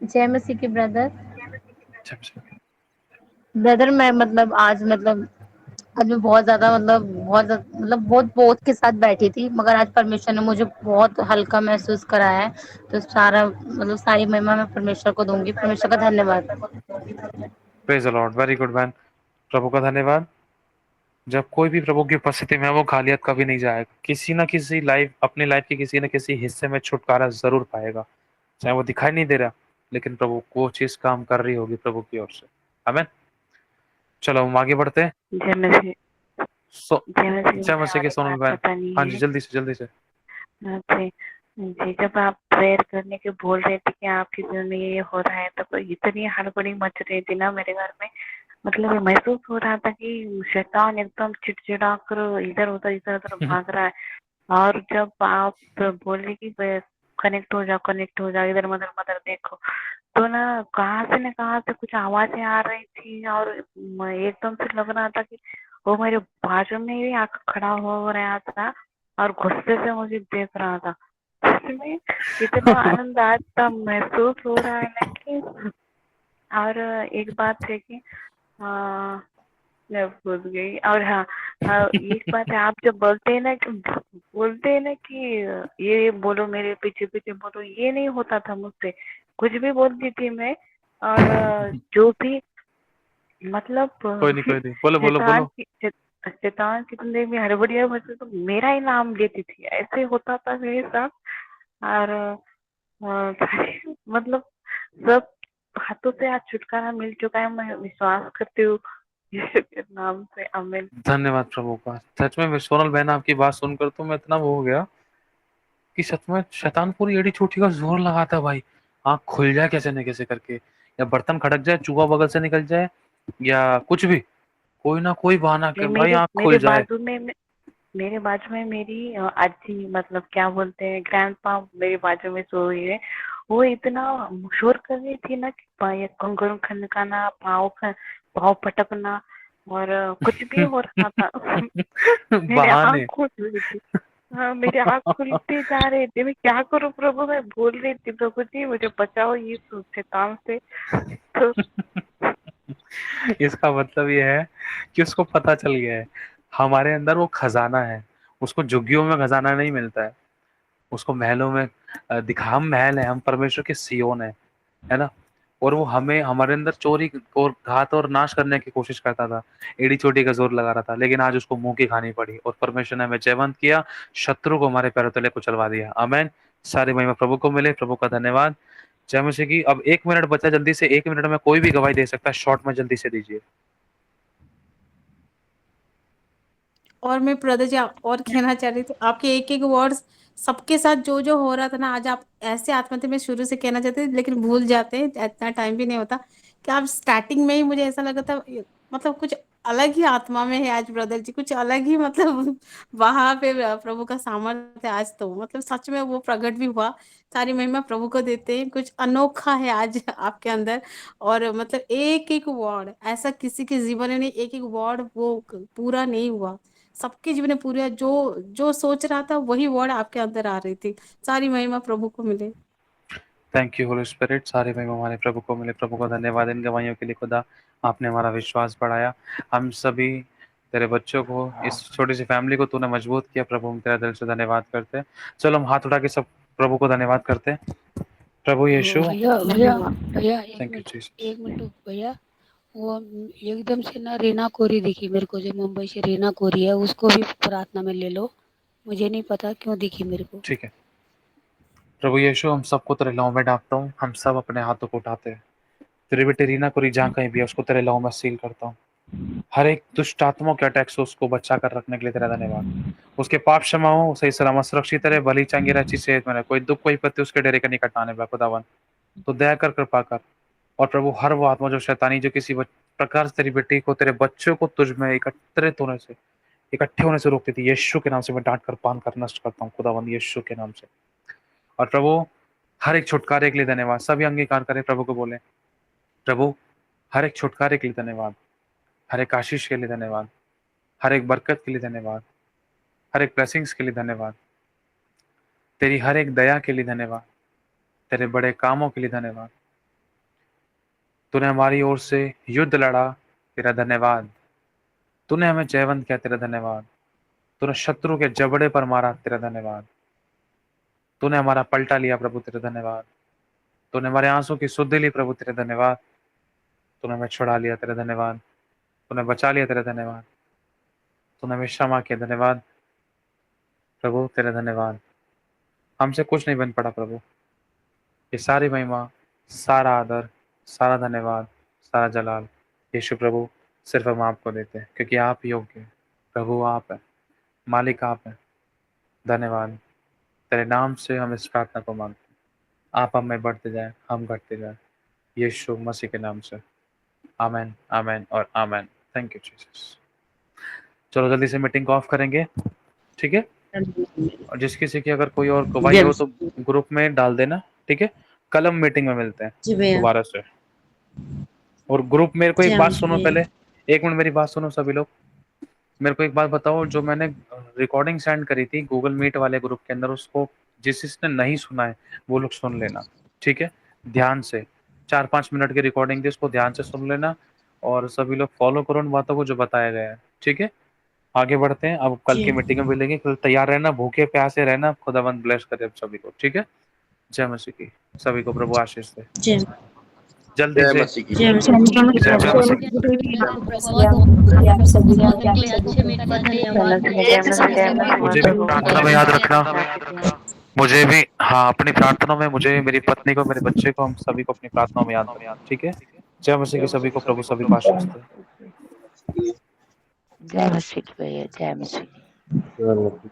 जय मसीह की ब्रदर। ब्रदर मैं मतलब आज मैं बहुत ज्यादा बहुत बोझ के साथ बैठी थी, मगर आज परमेश्वर ने मुझे बहुत हल्का महसूस कराया है। तो सारा सारी महिमा मैं परमेश्वर को दूंगी। परमेश्वर का धन्यवाद। Praise the Lord, very good man. प्रभु का धन्यवाद। जब कोई भी प्रभु की उपस्थिति में है, वो खाली हाथ कभी नहीं जाएगा। किसी ना किसी अपनी लाइफ के किसी न किसी हिस्से में छुटकारा जरूर पाएगा, चाहे वो दिखाई नहीं दे रहा, लेकिन प्रभु वो चीज काम कर रही होगी प्रभु की ओर से। आमीन। चलो हम आगे बढ़ते हैं। जय मसीह। जय मसीह के मुझे सोनल बात बहन। बतानी हाँ है। जी, जल्दी से। जी जी, जब आप प्रेयर करने के बोल रहे थे कि आपके दिल में ये हो रहा है, तो कोई इतनी हड़बड़ी मच रही थी ना मेरे घर में। मतलब ये महसूस हो रहा था कि शैतान एकदम चिड़चिड़ा कर इधर उधर भाग रहा है। और जब आप बोले कि कनेक्ट हो जाओ, इधर मदर मदर देखो, तो ना कहाँ से कुछ आवाजें आ रही थी। और एकदम से लग रहा था कि वो मेरे बाजू में ही आकर खड़ा हो रहा था और गुस्से से मुझे देख रहा था। इसमें इतना आनंद आता महसूस हो रहा है ना कि। और एक बात है कि मैं भूल गई। और हाँ, एक बात है, आप जब बोलते हैं ना कि ये बोलो, मेरे पीछे पीछे बोलो, ये नहीं होता था मुझसे। कुछ भी बोलती थी मैं। और जो भी मतलब कोई नहीं, बोलो। शैतान की जिंदगी में हड़बड़िया बचे तो मेरा ही नाम लेती थी, ऐसे होता था मेरे साथ। और मतलब सब हाथों से आज छुटकारा मिल चुका है, मैं विश्वास करती हूँ यीशु के नाम से। आमीन। धन्यवाद प्रभु का। सच में सोनल बहन, आपकी बात सुनकर तो मैं इतना वो हो गया कि सच में शैतान पूरी एड़ी चोटी का जोर लगाता है भाई। आँख खुल जाए कैसे न कैसे करके, या बर्तन खड़क जाए, चूहा बगल से निकल जाए, या कुछ भी, कोई ना कोई बहाना नहीं, कर भाई आँख खुल जाए। मेरे बाजू में मेरी आजी, मतलब क्या बोलते हैं, ग्रैंडपा मेरे बाजू में सो रही है। वो इतना शोर कर रही थी ना कि कंगन खनकाना, पाँव पटकना, और कुछ भी हो रहा था। मेरे आँख बहाने। खुल रही थी। हाँ, मेरे आँख खुलते जा रहे थे। मैं क्या करूँ प्रभु, मैं बोल रही थी, प्रभु जी मुझे बचाओ ये शैतान से। तो इसका मतलब ये है कि उसको पता चल गया है हमारे अंदर वो खजाना है। उसको झुग्गियों में खजाना नहीं मिलता है, उसको महलों में हम महल है, हम परमेश्वर के सियोन है ना। और वो हमें हमारे अंदर चोरी और घात और नाश करने की कोशिश करता था, एड़ी चोटी का जोर लगा रहा था, लेकिन आज उसको मुंह की खानी पड़ी और परमेश्वर ने हमें जयवंत किया, शत्रु को हमारे पैरों तले कुचलवा दिया। आमीन। सारी महिमा प्रभु को मिले। प्रभु का धन्यवाद। जय मसीह की। अब 1 मिनट बचा, जल्दी से 1 मिनट में कोई भी गवाही दे सकता है, शॉर्ट में जल्दी से दीजिए। और मैं ब्रदर जी और कहना चाह रही थी, आपके एक एक वर्ड्स सबके साथ जो जो हो रहा था ना, आज आप ऐसे आत्मा थे, मैं शुरू से कहना चाहती थी लेकिन भूल जाते हैं, इतना टाइम भी नहीं होता, कि आप स्टार्टिंग में ही मुझे ऐसा लगा था मतलब कुछ अलग ही आत्मा में है आज ब्रदर जी, कुछ अलग ही मतलब वहां पे प्रभु का सामर्थ्य है आज, तो मतलब सच में वो प्रकट भी हुआ। सारी महिमा प्रभु को देते हैं, कुछ अनोखा है आज आपके अंदर। और मतलब एक एक वर्ड ऐसा किसी के जीवन में नहीं, एक एक वर्ड वो पूरा नहीं हुआ, सबके जीवन में पूरा जो जो सोच रहा था वही वर्ड आपके अंदर आ रही थी। सारी महिमा प्रभु को मिले। Thank you Holy Spirit. सारे महिमा हमारे प्रभु को मिले। प्रभु को धन्यवाद इन गवाहियों के लिए। खुदा, आपने हमारा विश्वास बढ़ाया। हम सभी तेरे बच्चों को, इस छोटी सी फैमिली को तूने मजबूत किया। प्रभु हम तेरा दिल से धन्यवाद करते हैं। चलो हम हाथ उठा के सब प्रभु को धन्यवाद करते हैं। प्रभु यीशु, भैया भैया भैया थैंक यू जीसस। एक मिनट भैया, वो एकदम से ना रीना कोरी दिखी मेरे को, जो मुंबई से रीना कोरी है, उसको भी प्रार्थना में ले लो। मुझे नहीं पता क्यों दिखी मेरे को। ठीक है। प्रभु यीशु, हम सबको तेरे लहू में डांटता हूँ। हम सब अपने हाथों को उठाते हैं। तेरी बेटी रीना कोरी जहाँ कहीं भी है, उसको तेरे लहू में सील करता हूँ। हर एक दुष्ट आत्माओं के अटैक से उसको बचा कर रखने के लिए तेरा धन्यवाद। उसके पाप क्षमा हो, सही सलामत सुरक्षित रहे, भली चंगी अच्छी सेहत में रहे, कोई दुख कोई पत्ती उसके डेरे का निकट ना आने पाए। खुदावन तो दया कर, कृपा कर। और प्रभु हर वो आत्मा जो शैतानी, जो किसी प्रकार से तेरी बेटी को, तेरे बच्चों को तुझ में इकट्ठे होने से रोकती थी, यीशु के नाम से मैं डांट कर पान कर नष्ट करता हूँ खुदावन, यीशु के नाम से। और प्रभु हर एक छुटकारे के लिए धन्यवाद। सभी अंगीकार करें, प्रभु को बोले, प्रभु हर एक छुटकारे के लिए धन्यवाद, हर एक आशीष के लिए धन्यवाद, हर एक बरकत के लिए धन्यवाद, हर एक ब्लेसिंग्स के लिए धन्यवाद, तेरी हर एक दया के लिए धन्यवाद, तेरे बड़े कामों के लिए धन्यवाद। तूने हमारी ओर से युद्ध लड़ा, तेरा धन्यवाद। तूने हमें जयवंत किया, तेरा धन्यवाद। तूने शत्रु के जबड़े पर मारा, तेरा धन्यवाद। तूने हमारा पलटा लिया प्रभु, तेरा धन्यवाद। तूने हमारे आंसू की सुधि ली प्रभु, तेरा धन्यवाद। तूने हमें छुड़ा लिया, तेरा धन्यवाद। तूने बचा लिया, तेरा धन्यवाद। तूने हमें क्षमा किया, धन्यवाद प्रभु, तेरा धन्यवाद। हमसे कुछ नहीं बन पड़ा प्रभु, ये सारी महिमा, सारा आदर, सारा धन्यवाद, सारा जलाल यीशु प्रभु सिर्फ हम आपको देते हैं, क्योंकि आप योग्य हैं प्रभु, आप हैं मालिक, आप हैं। धन्यवाद, तेरे नाम से हम इस प्रार्थना को मांगते हैं। आप हमें बढ़ते जाए, हम घटते जाए, यीशु मसीह के नाम से। आमेन, आमेन और आमेन। Thank you Jesus. चलो जल्दी से मीटिंग को ऑफ करेंगे, ठीक है। और जिस किसी की अगर कोई और गवाही हो तो ग्रुप में डाल देना, ठीक है। कल हम मीटिंग में मिलते हैं जी भैया। दोबारा से। और ग्रुप मेरे को एक जी बात हम सुनो, भैया। पहले 1 मिनट मेरी बात सुनो सभी लोग। मेरे को एक बात बताओ, जो मैंने रिकॉर्डिंग सेंड करी थी गूगल मीट वाले ग्रुप के अंदर, उसको जिसने नहीं सुना है वो लोग सुन लेना, ठीक है। ध्यान से 4-5 मिनट की रिकॉर्डिंग थी, उसको ध्यान से सुन लेना और सभी लोग फॉलो करो उन बातों को जो बताया गया है, ठीक है। आगे बढ़ते हैं, अब कल जी। की मीटिंग में मिलेंगे। कल तैयार रहना, भूखे प्यासे रहना। खुदावंद ब्लेस करे आप सभी को, ठीक है। जय मसीह की। सभी को प्रभु आशीष दे। जी। जल्दी जय से मसीह की। जय मसीह की। जय जय मसीह मसीह की। आप सभी को मुझे भी प्रार्थना में याद रखना, मुझे भी, हाँ, अपनी प्रार्थना में मुझे, मेरी पत्नी को, मेरे बच्चे को, हम सभी को अपनी प्रार्थना में याद रखना, ठीक है। जय मसीह की। सभी को प्रभु सभी को आशीष दे। जय मसीह की भैया, जय मसीह की। जय मसीह।